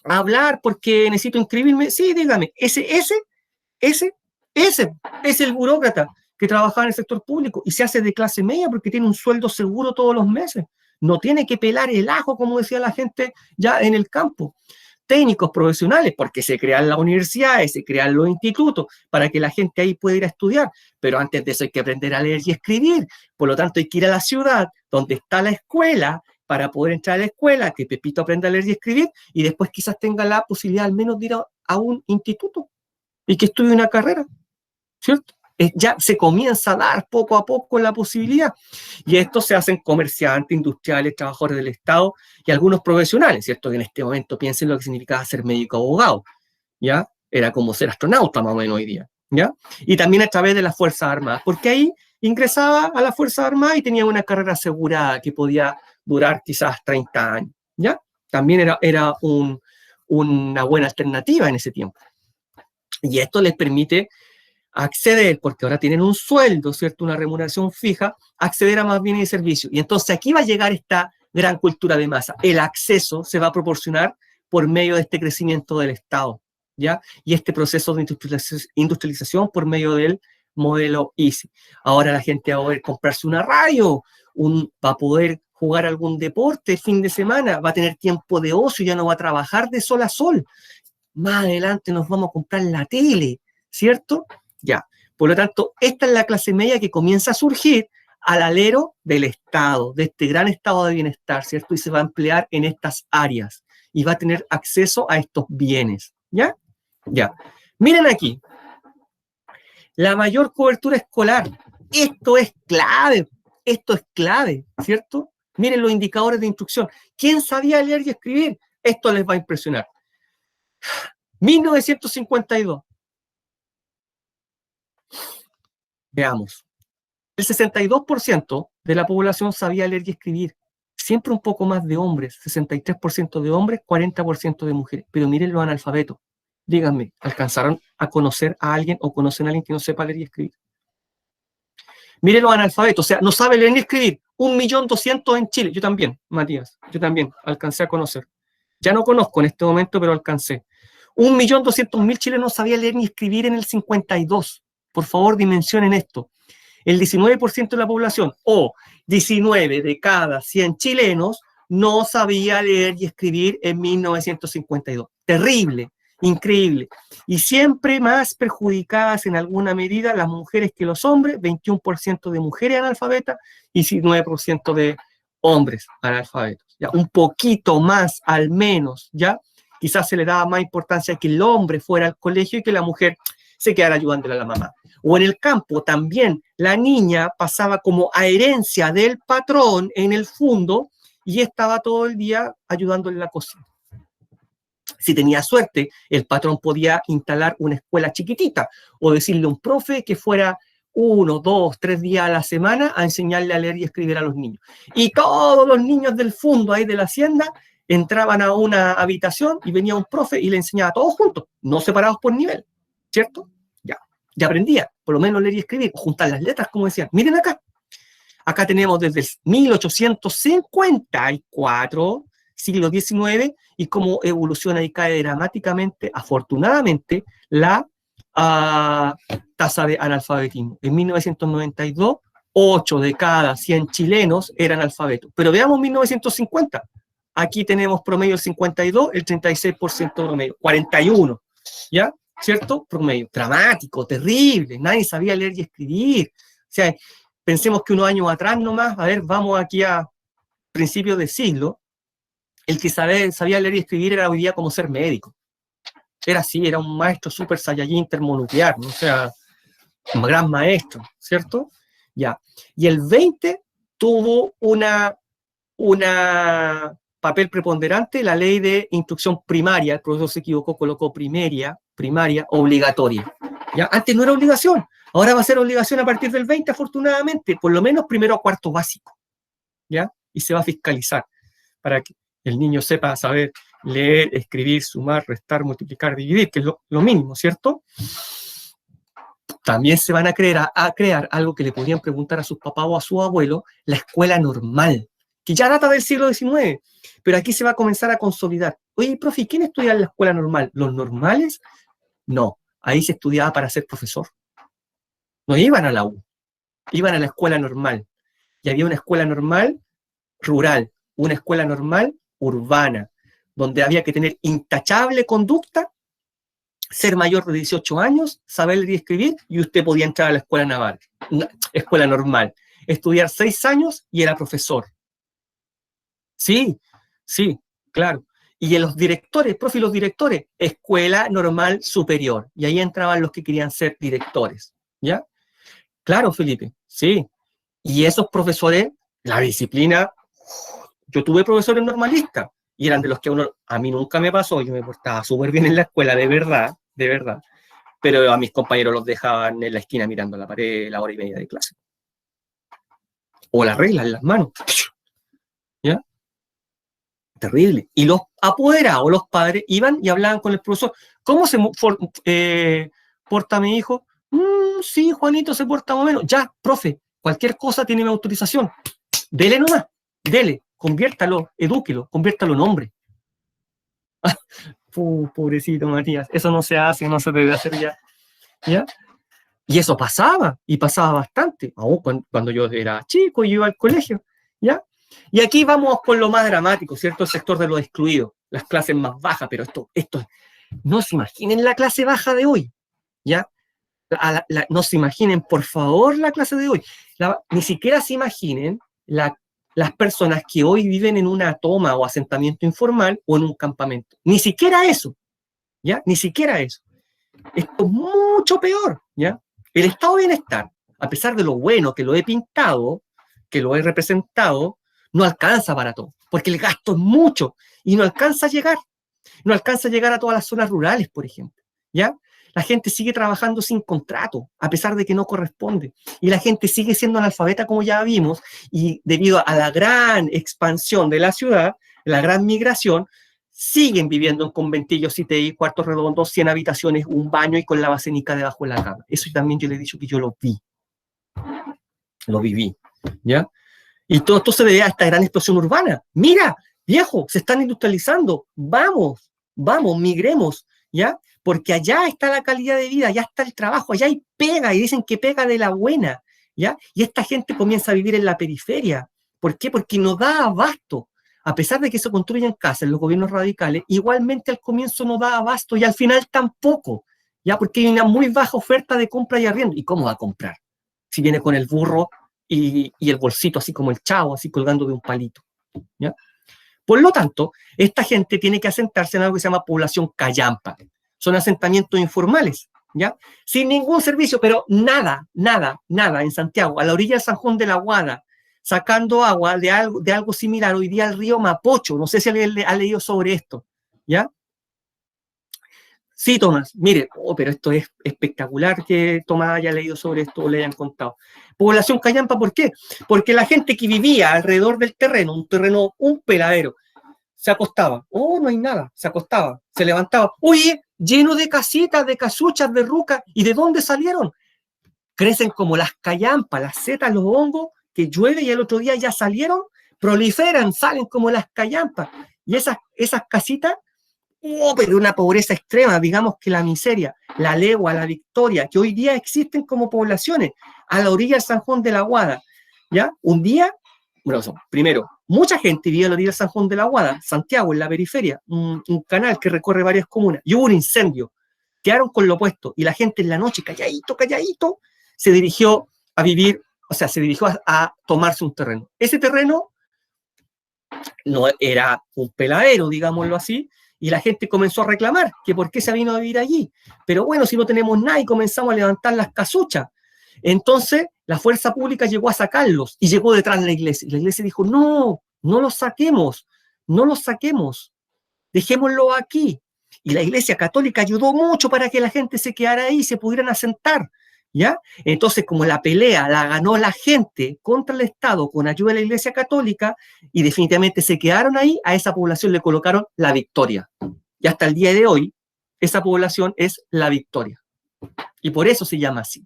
hablar porque necesito inscribirme. Sí, dígame, ese, ese es el burócrata que trabaja en el sector público y se hace de clase media porque tiene un sueldo seguro todos los meses. No tiene que pelar el ajo, como decía la gente ya en el campo. Técnicos profesionales, porque se crean las universidades, se crean los institutos, para que la gente ahí pueda ir a estudiar. Pero antes de eso hay que aprender a leer y escribir. Por lo tanto, hay que ir a la ciudad donde está la escuela para poder entrar a la escuela, que Pepito aprenda a leer y escribir, y después quizás tenga la posibilidad al menos de ir a un instituto y que estudie una carrera, ¿cierto? Ya se comienza a dar poco a poco la posibilidad. Y esto se hacen comerciantes, industriales, trabajadores del Estado y algunos profesionales, ¿cierto? Que en este momento piensen lo que significaba ser médico abogado, ¿ya? Era como ser astronauta más o menos hoy día, ¿ya? Y también a través de las Fuerzas Armadas, porque ahí ingresaba a las Fuerzas Armadas y tenía una carrera asegurada que podía durar quizás 30 años, ¿ya? También era una buena alternativa en ese tiempo. Y esto les permite acceder, porque ahora tienen un sueldo, ¿cierto? Una remuneración fija, acceder a más bienes y servicios. Y entonces aquí va a llegar esta gran cultura de masa. El acceso se va a proporcionar por medio de este crecimiento del Estado, ¿ya? Y este proceso de industrialización por medio del modelo EASY. Ahora la gente va a poder comprarse una radio, va a poder jugar algún deporte el fin de semana, va a tener tiempo de ocio, ya no va a trabajar de sol a sol. Más adelante nos vamos a comprar la tele, ¿cierto? Ya. Por lo tanto, esta es la clase media que comienza a surgir al alero del Estado, de este gran estado de bienestar, ¿cierto? Y se va a emplear en estas áreas y va a tener acceso a estos bienes, ¿ya? Ya. Miren aquí, la mayor cobertura escolar. Esto es clave, ¿cierto? Miren los indicadores de instrucción. ¿Quién sabía leer y escribir? Esto les va a impresionar. 1952. Veamos. El 62% de la población sabía leer y escribir. Siempre un poco más de hombres, 63% de hombres, 40% de mujeres. Pero miren los analfabetos. Díganme, ¿alcanzaron a conocer a alguien o conocen a alguien que no sepa leer y escribir? Miren los analfabetos, o sea, no sabe leer ni escribir. 1.200.000 en Chile. Yo también, Matías, yo también alcancé a conocer. Ya no conozco en este momento, pero alcancé. 1.200.000 chilenos sabían leer ni escribir en el 52. Por favor, dimensionen esto. El 19% de la población, o 19 de cada 100 chilenos, no sabía leer y escribir en 1952. Terrible, increíble. Y siempre más perjudicadas en alguna medida las mujeres que los hombres, 21% de mujeres analfabetas y 19% de hombres analfabetos. ¿Ya? Un poquito más, al menos, ¿ya? Quizás se le daba más importancia que el hombre fuera al colegio y que la mujer se quedara ayudándole a la mamá. O en el campo también la niña pasaba como a herencia del patrón en el fondo y estaba todo el día ayudándole en la cocina. Si tenía suerte, el patrón podía instalar una escuela chiquitita o decirle a un profe que fuera 1, 2, 3 días a la semana a enseñarle a leer y escribir a los niños. Y todos los niños del fondo ahí de la hacienda entraban a una habitación y venía un profe y le enseñaba a todos juntos, no separados por nivel, ¿cierto? Ya aprendía, por lo menos leer y escribir, juntar las letras, como decían. Miren acá. Acá tenemos desde el 1854, siglo XIX, y cómo evoluciona y cae dramáticamente, afortunadamente, la tasa de analfabetismo. En 1992, 8 de cada 100 chilenos eran analfabetos. Pero veamos 1950. Aquí tenemos promedio el 52, el 36% promedio, 41, ¿ya? ¿Cierto? Promedio. Dramático, terrible, nadie sabía leer y escribir. O sea, pensemos que unos años atrás nomás, a ver, vamos aquí a principios de siglo, el que sabía leer y escribir era hoy día como ser médico. Era así, era un maestro super saiyajin termonuclear, ¿no? O sea, un gran maestro, ¿cierto? Ya. Y el 20 tuvo una papel preponderante la ley de instrucción primaria, el profesor se equivocó, colocó primaria, obligatoria. ¿Ya? Antes no era obligación, ahora va a ser obligación a partir del 20, afortunadamente, por lo menos primero a cuarto básico, ¿ya? Y se va a fiscalizar para que el niño sepa saber leer, escribir, sumar, restar, multiplicar, dividir, que es lo mínimo, ¿cierto? También se van a crear algo que le podrían preguntar a sus papás o a su abuelo, la escuela normal, que ya data del siglo XIX, pero aquí se va a comenzar a consolidar. Oye, profe, ¿quién estudia en la escuela normal? ¿Los normales? No, ahí se estudiaba para ser profesor. No iban a la U, iban a la escuela normal. Y había una escuela normal rural, una escuela normal urbana, donde había que tener intachable conducta, ser mayor de 18 años, saber leer y escribir, y usted podía entrar a la escuela naval, escuela normal, estudiar 6 años y era profesor. Sí, sí, claro. Y en los directores, profe, los directores, escuela normal superior. Y ahí entraban los que querían ser directores, ¿ya? Claro, Felipe, sí. Y esos profesores, la disciplina, yo tuve profesores normalistas, y eran de los que a mí nunca me pasó, yo me portaba súper bien en la escuela, de verdad, pero a mis compañeros los dejaban en la esquina mirando la pared la hora y media de clase. O la regla en las manos. ¿Ya? Terrible. Y los apoderados, los padres, iban y hablaban con el profesor. ¿Cómo se porta mi hijo? Sí, Juanito se porta más o menos. Ya, profe, cualquier cosa tiene mi autorización. Dele nomás, dele, conviértalo, edúquelo, conviértalo en hombre. Pobrecito Matías, eso no se hace, no se debe hacer ya. ¿Ya? Y eso pasaba, y pasaba bastante, aún cuando yo era chico y iba al colegio, ¿ya? Y aquí vamos con lo más dramático, ¿cierto? El sector de los excluidos, las clases más bajas, pero esto no se imaginen la clase baja de hoy, ¿ya? No se imaginen, por favor, la clase de hoy. Ni siquiera se imaginen las personas que hoy viven en una toma o asentamiento informal o en un campamento. Ni siquiera eso, ¿ya? Ni siquiera eso. Esto es mucho peor, ¿ya? El estado de bienestar, a pesar de lo bueno que lo he pintado, que lo he representado, no alcanza para todo, porque el gasto es mucho y no alcanza a llegar. No alcanza a llegar a todas las zonas rurales, por ejemplo, ¿ya? La gente sigue trabajando sin contrato, a pesar de que no corresponde. Y la gente sigue siendo analfabeta, como ya vimos, y debido a la gran expansión de la ciudad, la gran migración, siguen viviendo en conventillos, CTI, cuartos redondos, 100 habitaciones, un baño y con la basenica debajo de la cama. Eso también yo le he dicho que yo lo vi. Lo viví, ¿ya? Y todo esto se debe a esta gran explosión urbana. Mira, viejo, se están industrializando. Vamos, migremos, ¿ya? Porque allá está la calidad de vida, allá está el trabajo, allá hay pega, y dicen que pega de la buena, ¿ya? Y esta gente comienza a vivir en la periferia. ¿Por qué? Porque no da abasto. A pesar de que se construyen casas en los gobiernos radicales, igualmente al comienzo no da abasto y al final tampoco, ¿ya? Porque hay una muy baja oferta de compra y arriendo. ¿Y cómo va a comprar? Si viene con el burro y el bolsito así como el Chavo, así colgando de un palito, ¿ya? Por lo tanto, esta gente tiene que asentarse en algo que se llama población callampa. Son asentamientos informales, ¿ya? Sin ningún servicio, pero nada, nada, nada en Santiago, a la orilla del San Juan de la Guada, sacando agua de algo similar hoy día al río Mapocho. No sé si alguien ha leído sobre esto, ¿ya? Sí, Tomás, mire, pero esto es espectacular que Tomás haya leído sobre esto o le hayan contado. Población callampa, ¿por qué? Porque la gente que vivía alrededor del terreno, un terreno, un peladero, se acostaba. Oh, no hay nada, se acostaba, se levantaba. Oye, lleno de casitas, de casuchas, de rucas. ¿Y de dónde salieron? Crecen como las callampas, las setas, los hongos, que llueve y el otro día ya salieron, proliferan, salen como las callampas. Y esas casitas, oh, pero una pobreza extrema, digamos que la miseria, la legua, la victoria, que hoy día existen como poblaciones a la orilla del San Juan de la Guada. ¿Ya? Un día, bueno, primero, mucha gente vivía a la orilla del San Juan de la Guada, Santiago, en la periferia, un canal que recorre varias comunas, y hubo un incendio, quedaron con lo opuesto, y la gente en la noche, calladito, calladito, se dirigió a vivir, o sea, se dirigió a tomarse un terreno. Ese terreno no era un peladero, digámoslo así, y la gente comenzó a reclamar que por qué se vino a vivir allí. Pero bueno, si no tenemos nada y comenzamos a levantar las casuchas. Entonces, la fuerza pública llegó a sacarlos y llegó detrás de la iglesia. Y la iglesia dijo, no, no los saquemos, no los saquemos, dejémoslo aquí. Y la iglesia católica ayudó mucho para que la gente se quedara ahí y se pudieran asentar. ¿Ya? Entonces, como la pelea la ganó la gente contra el Estado con ayuda de la Iglesia Católica y definitivamente se quedaron ahí, a esa población le colocaron la Victoria. Y hasta el día de hoy, esa población es la Victoria. Y por eso se llama así.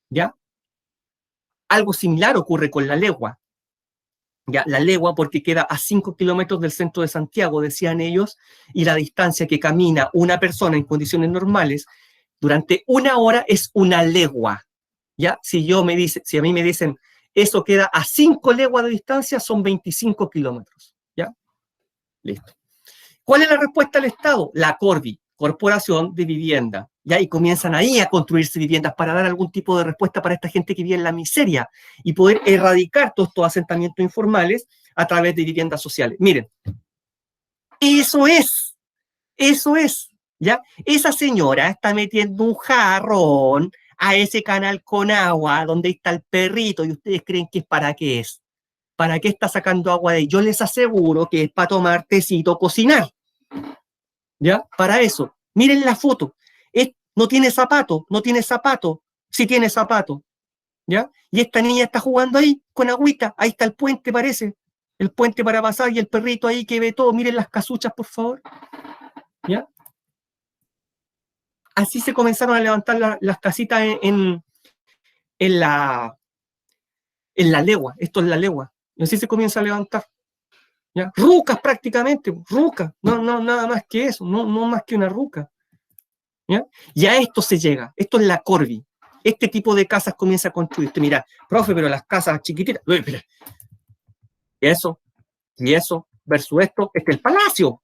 ¿Ya? Algo similar ocurre con la Legua. ¿Ya? La Legua porque queda a 5 kilómetros del centro de Santiago, decían ellos, y la distancia que camina una persona en condiciones normales durante una hora es una legua. ¿Ya? Si a mí me dicen, eso queda a 5 leguas de distancia, son 25 kilómetros. ¿Ya? Listo. ¿Cuál es la respuesta del Estado? La Corvi, Corporación de Vivienda. ¿Ya? Y comienzan ahí a construirse viviendas para dar algún tipo de respuesta para esta gente que vive en la miseria y poder erradicar todos estos asentamientos informales a través de viviendas sociales. Miren, eso es, ¿ya? Esa señora está metiendo un jarrón a ese canal con agua donde está el perrito y ustedes creen que es para qué es. ¿Para qué está sacando agua de ahí? Yo les aseguro que es para tomar tecito, cocinar. ¿Ya? Para eso. Miren la foto. No tiene zapato, no tiene zapato. Sí tiene zapato. ¿Ya? Y esta niña está jugando ahí con agüita. Ahí está el puente, parece. El puente para pasar y el perrito ahí que ve todo. Miren las casuchas, por favor. ¿Ya? Así se comenzaron a levantar las casitas en la legua. Esto es la legua. Y así se comienza a levantar. ¿Ya? Rucas prácticamente, rucas. No, nada más que eso. No más que una ruca. ¿Ya? Y a esto se llega. Esto es la Corvi. Este tipo de casas comienza a construir. Usted mira, profe, pero las casas chiquititas. Y eso, versus esto, este es el palacio.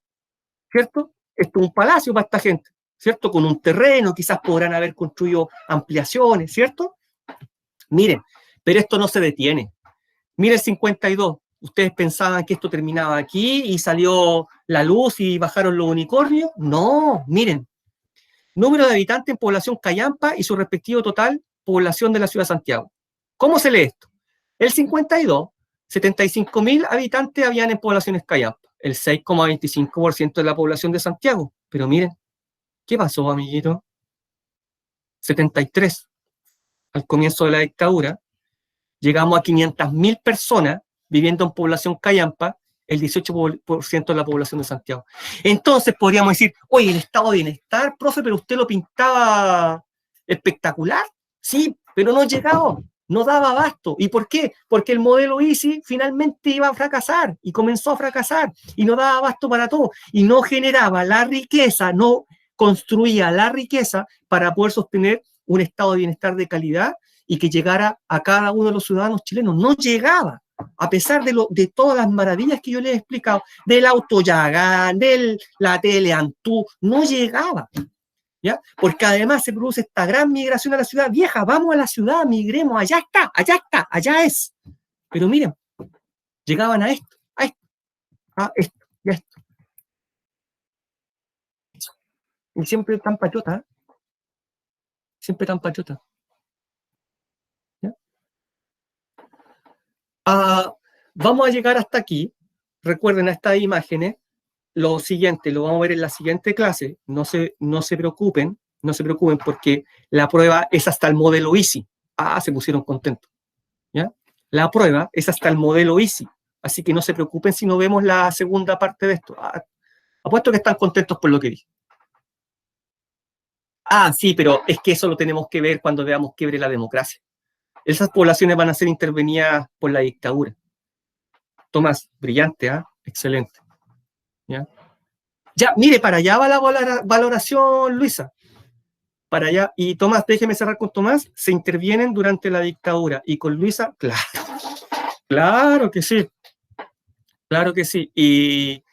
¿Cierto? Esto es un palacio para esta gente. ¿Cierto? Con un terreno, quizás podrán haber construido ampliaciones, ¿cierto? Miren, pero esto no se detiene. Miren el 52. ¿Ustedes pensaban que esto terminaba aquí y salió la luz y bajaron los unicornios? No, miren. Número de habitantes en población callampa y su respectivo total población de la ciudad de Santiago. ¿Cómo se lee esto? El 52, 75.000 habitantes habían en poblaciones callampa, el 6,25% de la población de Santiago. Pero miren, ¿qué pasó, amiguito? 73, al comienzo de la dictadura, llegamos a 500.000 personas viviendo en población callampa, el 18% de la población de Santiago. Entonces podríamos decir, oye, el estado de bienestar, profe, pero usted lo pintaba espectacular. Sí, pero no llegaba, no daba abasto. ¿Y por qué? Porque el modelo Easy finalmente iba a fracasar y comenzó a fracasar y no daba abasto para todo y no generaba la riqueza, no construía la riqueza para poder sostener un estado de bienestar de calidad y que llegara a cada uno de los ciudadanos chilenos. No llegaba, a pesar de todas las maravillas que yo les he explicado, del autoyagán, de la tele Antú, no llegaba. ¿Ya? Porque además se produce esta gran migración a la ciudad vieja. Vamos a la ciudad, migremos, allá está, allá es. Pero miren, llegaban a esto, a esto y a esto. Y siempre tan patriota, ¿eh? Siempre tan patriota. ¿Ya? Vamos a llegar hasta aquí. Recuerden a estas imágenes. Lo siguiente, lo vamos a ver en la siguiente clase. No se preocupen porque la prueba es hasta el modelo EASY. Se pusieron contentos. ¿Ya? La prueba es hasta el modelo EASY. Así que no se preocupen si no vemos la segunda parte de esto. Apuesto que están contentos por lo que dije. Sí, pero es que eso lo tenemos que ver cuando veamos quiebre la democracia. Esas poblaciones van a ser intervenidas por la dictadura. Tomás, brillante, excelente. ¿Ya? Ya, mire, para allá va la valoración, Luisa. Para allá. Y Tomás, déjeme cerrar con Tomás. Se intervienen durante la dictadura. Y con Luisa, claro. Claro que sí. Claro que sí. Y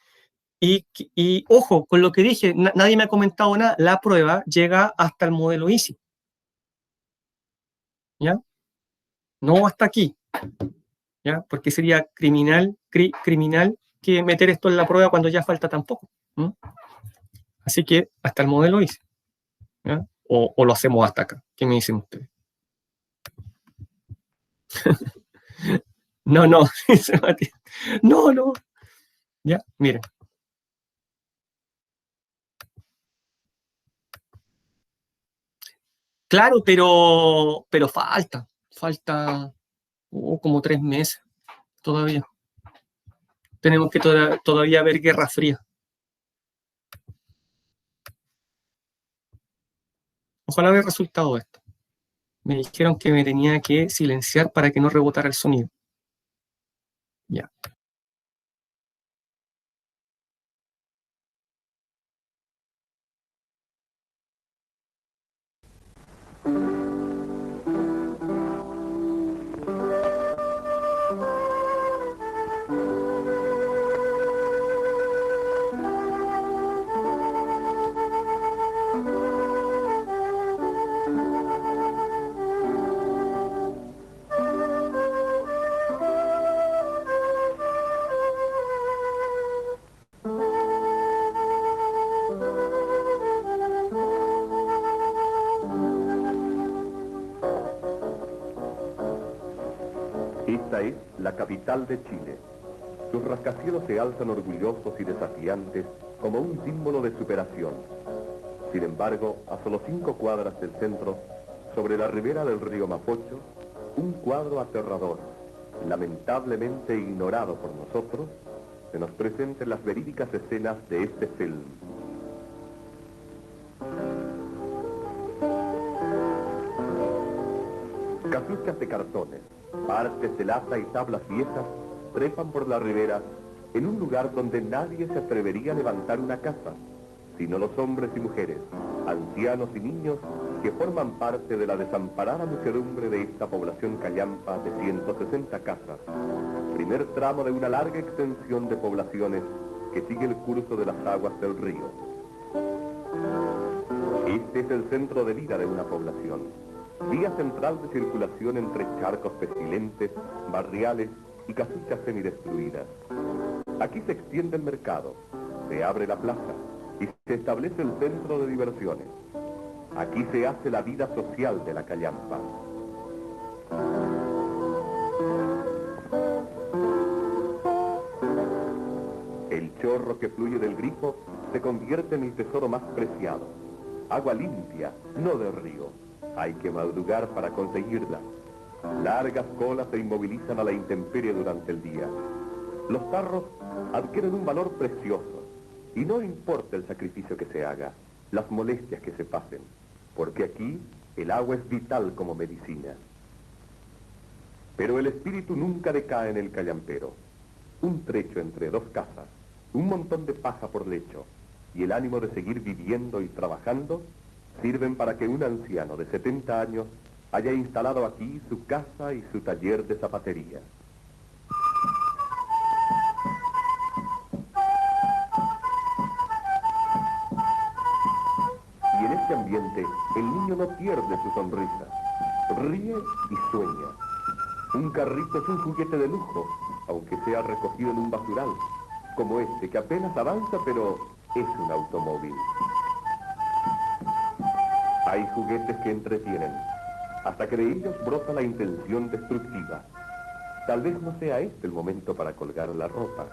ojo, con lo que dije, nadie me ha comentado nada. La prueba llega hasta el modelo EASY. ¿Ya? No hasta aquí. ¿Ya? Porque sería criminal que meter esto en la prueba cuando ya falta tan poco. Así que hasta el modelo EASY. ¿Ya? O lo hacemos hasta acá. ¿Qué me dicen ustedes? No, no. Ya, miren. Claro, pero falta como 3 meses todavía. Tenemos que todavía ver Guerra Fría. Ojalá vea resultado esto. Me dijeron que me tenía que silenciar para que no rebotara el sonido. Ya. Esta es la capital de Chile. Sus rascacielos se alzan orgullosos y desafiantes como un símbolo de superación. Sin embargo, a solo 5 cuadras del centro, sobre la ribera del río Mapocho, un cuadro aterrador, lamentablemente ignorado por nosotros, se nos presenta en las verídicas escenas de este film. Casuchas de cartones, partes de lata y tablas viejas trepan por la ribera en un lugar donde nadie se atrevería a levantar una casa, sino los hombres y mujeres, ancianos y niños que forman parte de la desamparada muchedumbre de esta población callampa de 160 casas, primer tramo de una larga extensión de poblaciones que sigue el curso de las aguas del río. Este es el centro de vida de una población, vía central de circulación entre charcos pestilentes, barriales y casuchas semidestruidas. Aquí se extiende el mercado, se abre la plaza y se establece el centro de diversiones. Aquí se hace la vida social de la callampa. El chorro que fluye del grifo se convierte en el tesoro más preciado. Agua limpia, no de río. Hay que madrugar para conseguirla. Largas colas se inmovilizan a la intemperie durante el día. Los tarros adquieren un valor precioso. Y no importa el sacrificio que se haga, las molestias que se pasen, porque aquí el agua es vital como medicina. Pero el espíritu nunca decae en el callampero. Un trecho entre 2 casas, un montón de paja por lecho y el ánimo de seguir viviendo y trabajando sirven para que un anciano de 70 años haya instalado aquí su casa y su taller de zapatería. Y en este ambiente, el niño no pierde su sonrisa. Ríe y sueña. Un carrito es un juguete de lujo, aunque sea recogido en un basural, como este, que apenas avanza, pero es un automóvil. Hay juguetes que entretienen, hasta que de ellos brota la intención destructiva. Tal vez no sea este el momento para colgar la ropa.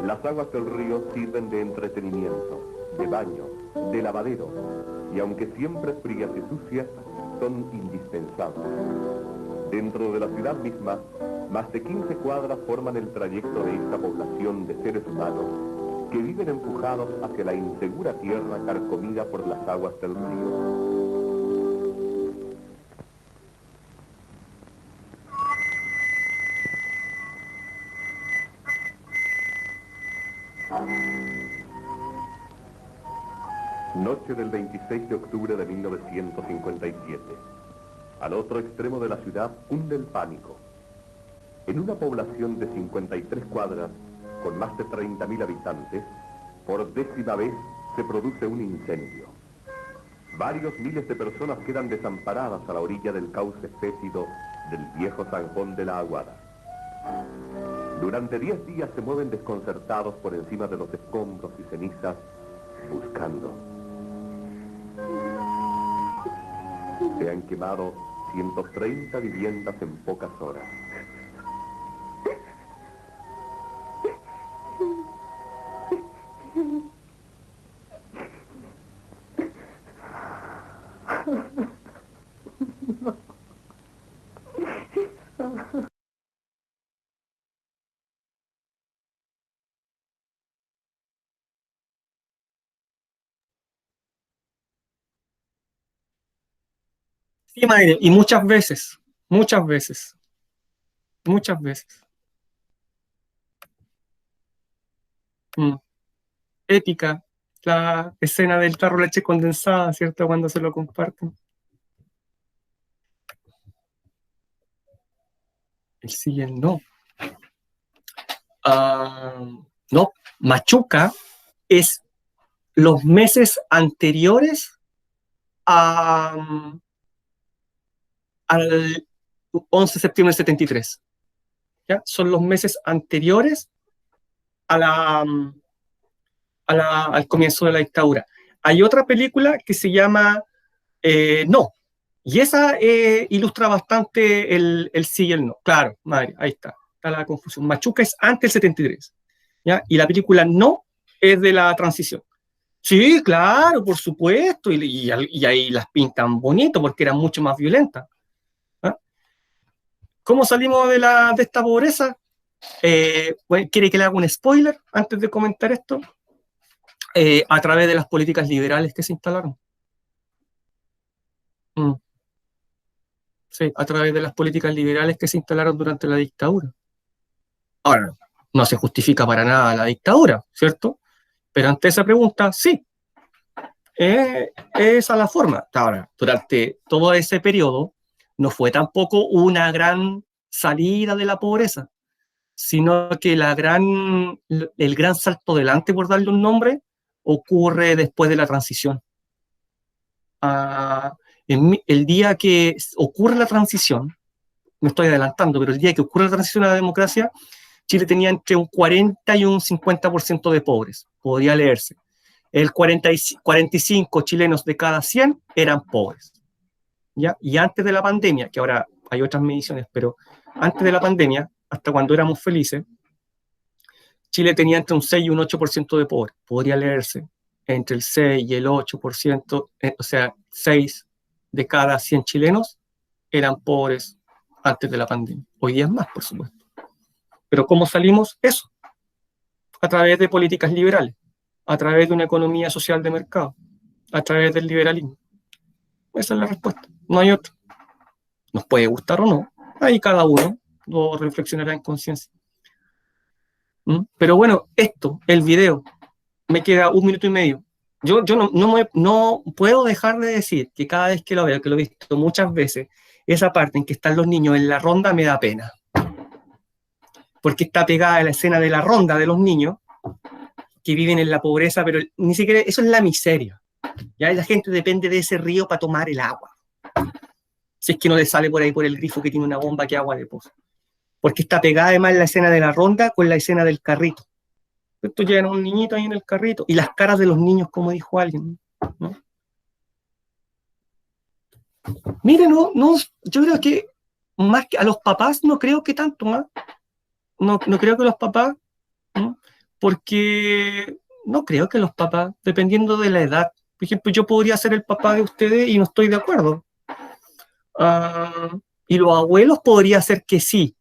Las aguas del río sirven de entretenimiento, de baño, de lavadero, y aunque siempre frías y sucias, son indispensables. Dentro de la ciudad misma, más de 15 cuadras forman el trayecto de esta población de seres humanos que viven empujados hacia la insegura tierra carcomida por las aguas del río. Noche del 26 de octubre de 1957. Al otro extremo de la ciudad cunde el pánico. En una población de 53 cuadras, con más de 30.000 habitantes, por 10ª vez se produce un incendio. Varios miles de personas quedan desamparadas a la orilla del cauce fétido del viejo Zanjón de la Aguada. Durante 10 días se mueven desconcertados por encima de los escombros y cenizas, buscando. Se han quemado 130 viviendas en pocas horas. Sí, Mayre, y muchas veces, muchas veces, muchas veces. Mm. Épica, la escena del tarro de leche condensada, ¿cierto? Cuando se lo comparten. El sí y el no. No, Machuca es los meses anteriores a, al 11 de septiembre del 73. ¿Ya? Son los meses anteriores a al comienzo de la dictadura. Hay otra película que se llama No, y esa ilustra bastante el sí y el no. Claro, madre, ahí está la confusión. Machuca es antes del 73, ¿ya? Y la película No es de la transición. Sí, claro, por supuesto, y ahí las pintan bonito porque eran mucho más violentas. ¿Ah? ¿Cómo salimos de esta pobreza? Bueno, ¿quiere que le haga un spoiler antes de comentar esto? A través de las políticas liberales que se instalaron. Mm. Sí, a través de las políticas liberales que se instalaron durante la dictadura. Ahora, no se justifica para nada la dictadura, ¿cierto? Pero ante esa pregunta, sí, esa es la forma. Ahora, durante todo ese periodo, no fue tampoco una gran salida de la pobreza, sino que el gran salto adelante, por darle un nombre, ocurre después de la transición. El día que ocurre la transición, me estoy adelantando, pero el día que ocurre la transición a la democracia, Chile tenía entre un 40 y un 50% de pobres, podría leerse. El 45 chilenos de cada 100 eran pobres. ¿Ya? Y antes de la pandemia, que ahora hay otras mediciones, pero antes de la pandemia, hasta cuando éramos felices, Chile tenía entre un 6 y un 8% de pobres, podría leerse entre el 6 y el 8%, o sea, 6 de cada 100 chilenos eran pobres antes de la pandemia. Hoy día es más, por supuesto. Pero ¿cómo salimos? Eso, a través de políticas liberales, a través de una economía social de mercado, a través del liberalismo. Esa es la respuesta, no hay otra. Nos puede gustar o no, ahí cada uno lo reflexionará en conciencia. Pero bueno, el video, me queda 1 minuto y medio. Yo no puedo dejar de decir que cada vez que lo veo, que lo he visto muchas veces, esa parte en que están los niños en la ronda me da pena. Porque está pegada a la escena de la ronda de los niños que viven en la pobreza, pero ni siquiera eso es la miseria. Ya la gente depende de ese río para tomar el agua. Si es que no le sale por ahí por el grifo que tiene una bomba que agua de pozo. Porque está pegada además la escena de la ronda con la escena del carrito. Esto llegan a un niñito ahí en el carrito. Y las caras de los niños, como dijo alguien, ¿no? Mire, no, yo creo que más que a los papás no creo que tanto más. No creo que los papás, ¿no? Porque no creo que los papás, dependiendo de la edad, por ejemplo, yo podría ser el papá de ustedes y no estoy de acuerdo. Y los abuelos podría ser que sí.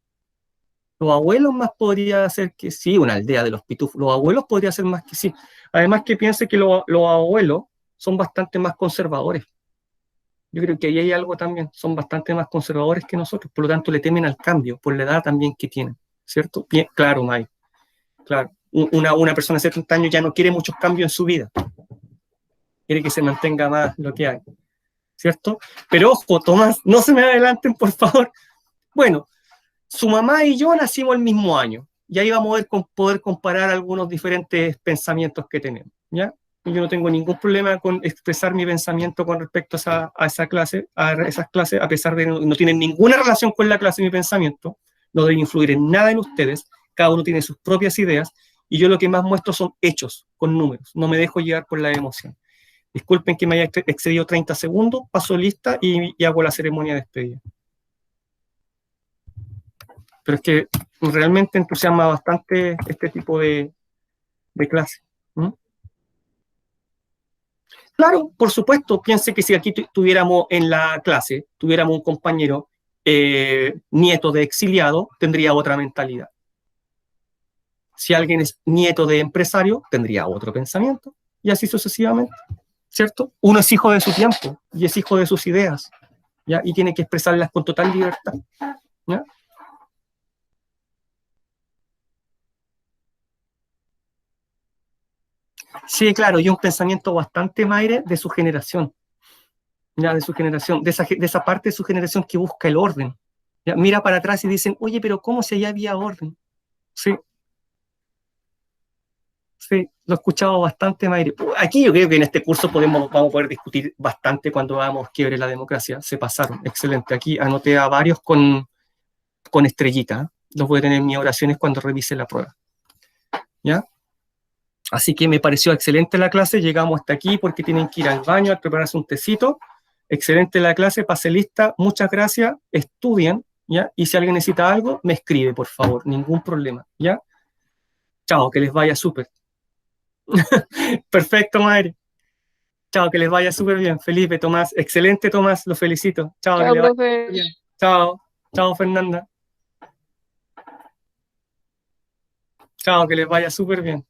Los abuelos más podría ser que sí, una aldea de los pitufos. Los abuelos podría ser más que sí. Además que piense que los abuelos son bastante más conservadores. Yo creo que ahí hay algo también, son bastante más conservadores que nosotros, por lo tanto le temen al cambio, por la edad también que tienen, ¿cierto? Bien, claro, May, claro. Una persona de 70 años ya no quiere muchos cambios en su vida, quiere que se mantenga más lo que hay, ¿cierto? Pero ojo, Tomás, no se me adelanten, por favor. Bueno, su mamá y yo nacimos el mismo año, y ahí vamos a poder comparar algunos diferentes pensamientos que tenemos, ¿ya? Yo no tengo ningún problema con expresar mi pensamiento con respecto a esa clase, a esas clases, a pesar de que no tienen ninguna relación con la clase mi pensamiento, no debe influir en nada en ustedes, cada uno tiene sus propias ideas, y yo lo que más muestro son hechos, con números, no me dejo llevar por la emoción. Disculpen que me haya excedido 30 segundos, paso lista y hago la ceremonia de despedida. Pero es que realmente entusiasma bastante este tipo de clase. ¿Mm? Claro, por supuesto, piense que si aquí tuviéramos en la clase, tuviéramos un compañero nieto de exiliado, tendría otra mentalidad. Si alguien es nieto de empresario, tendría otro pensamiento, y así sucesivamente, ¿cierto? Uno es hijo de su tiempo, y es hijo de sus ideas, ¿ya? Y tiene que expresarlas con total libertad, ¿ya? Sí, claro, y un pensamiento bastante maire de su generación, ya, de su generación, de esa parte de su generación que busca el orden. Ya, mira para atrás y dicen, oye, pero ¿cómo si allá había orden? Sí, sí, lo he escuchado bastante, Mayre. Aquí yo creo que en este curso vamos a poder discutir bastante cuando hagamos quiebre la democracia. Se pasaron, excelente. Aquí anoté a varios con estrellita. Los voy a tener en mis oraciones cuando revise la prueba. ¿Ya? Así que me pareció excelente la clase. Llegamos hasta aquí porque tienen que ir al baño a prepararse un tecito. Excelente la clase, pase lista. Muchas gracias. Estudien, ¿ya? Y si alguien necesita algo, me escribe, por favor. Ningún problema, ¿ya? Chao, que les vaya súper. Perfecto, Mayre. Chao, que les vaya súper bien. Felipe, Tomás, excelente, Tomás, lo felicito. Chao, que Chao, les vaya profe. bien. Chao, chao, Fernanda. Chao, que les vaya súper bien.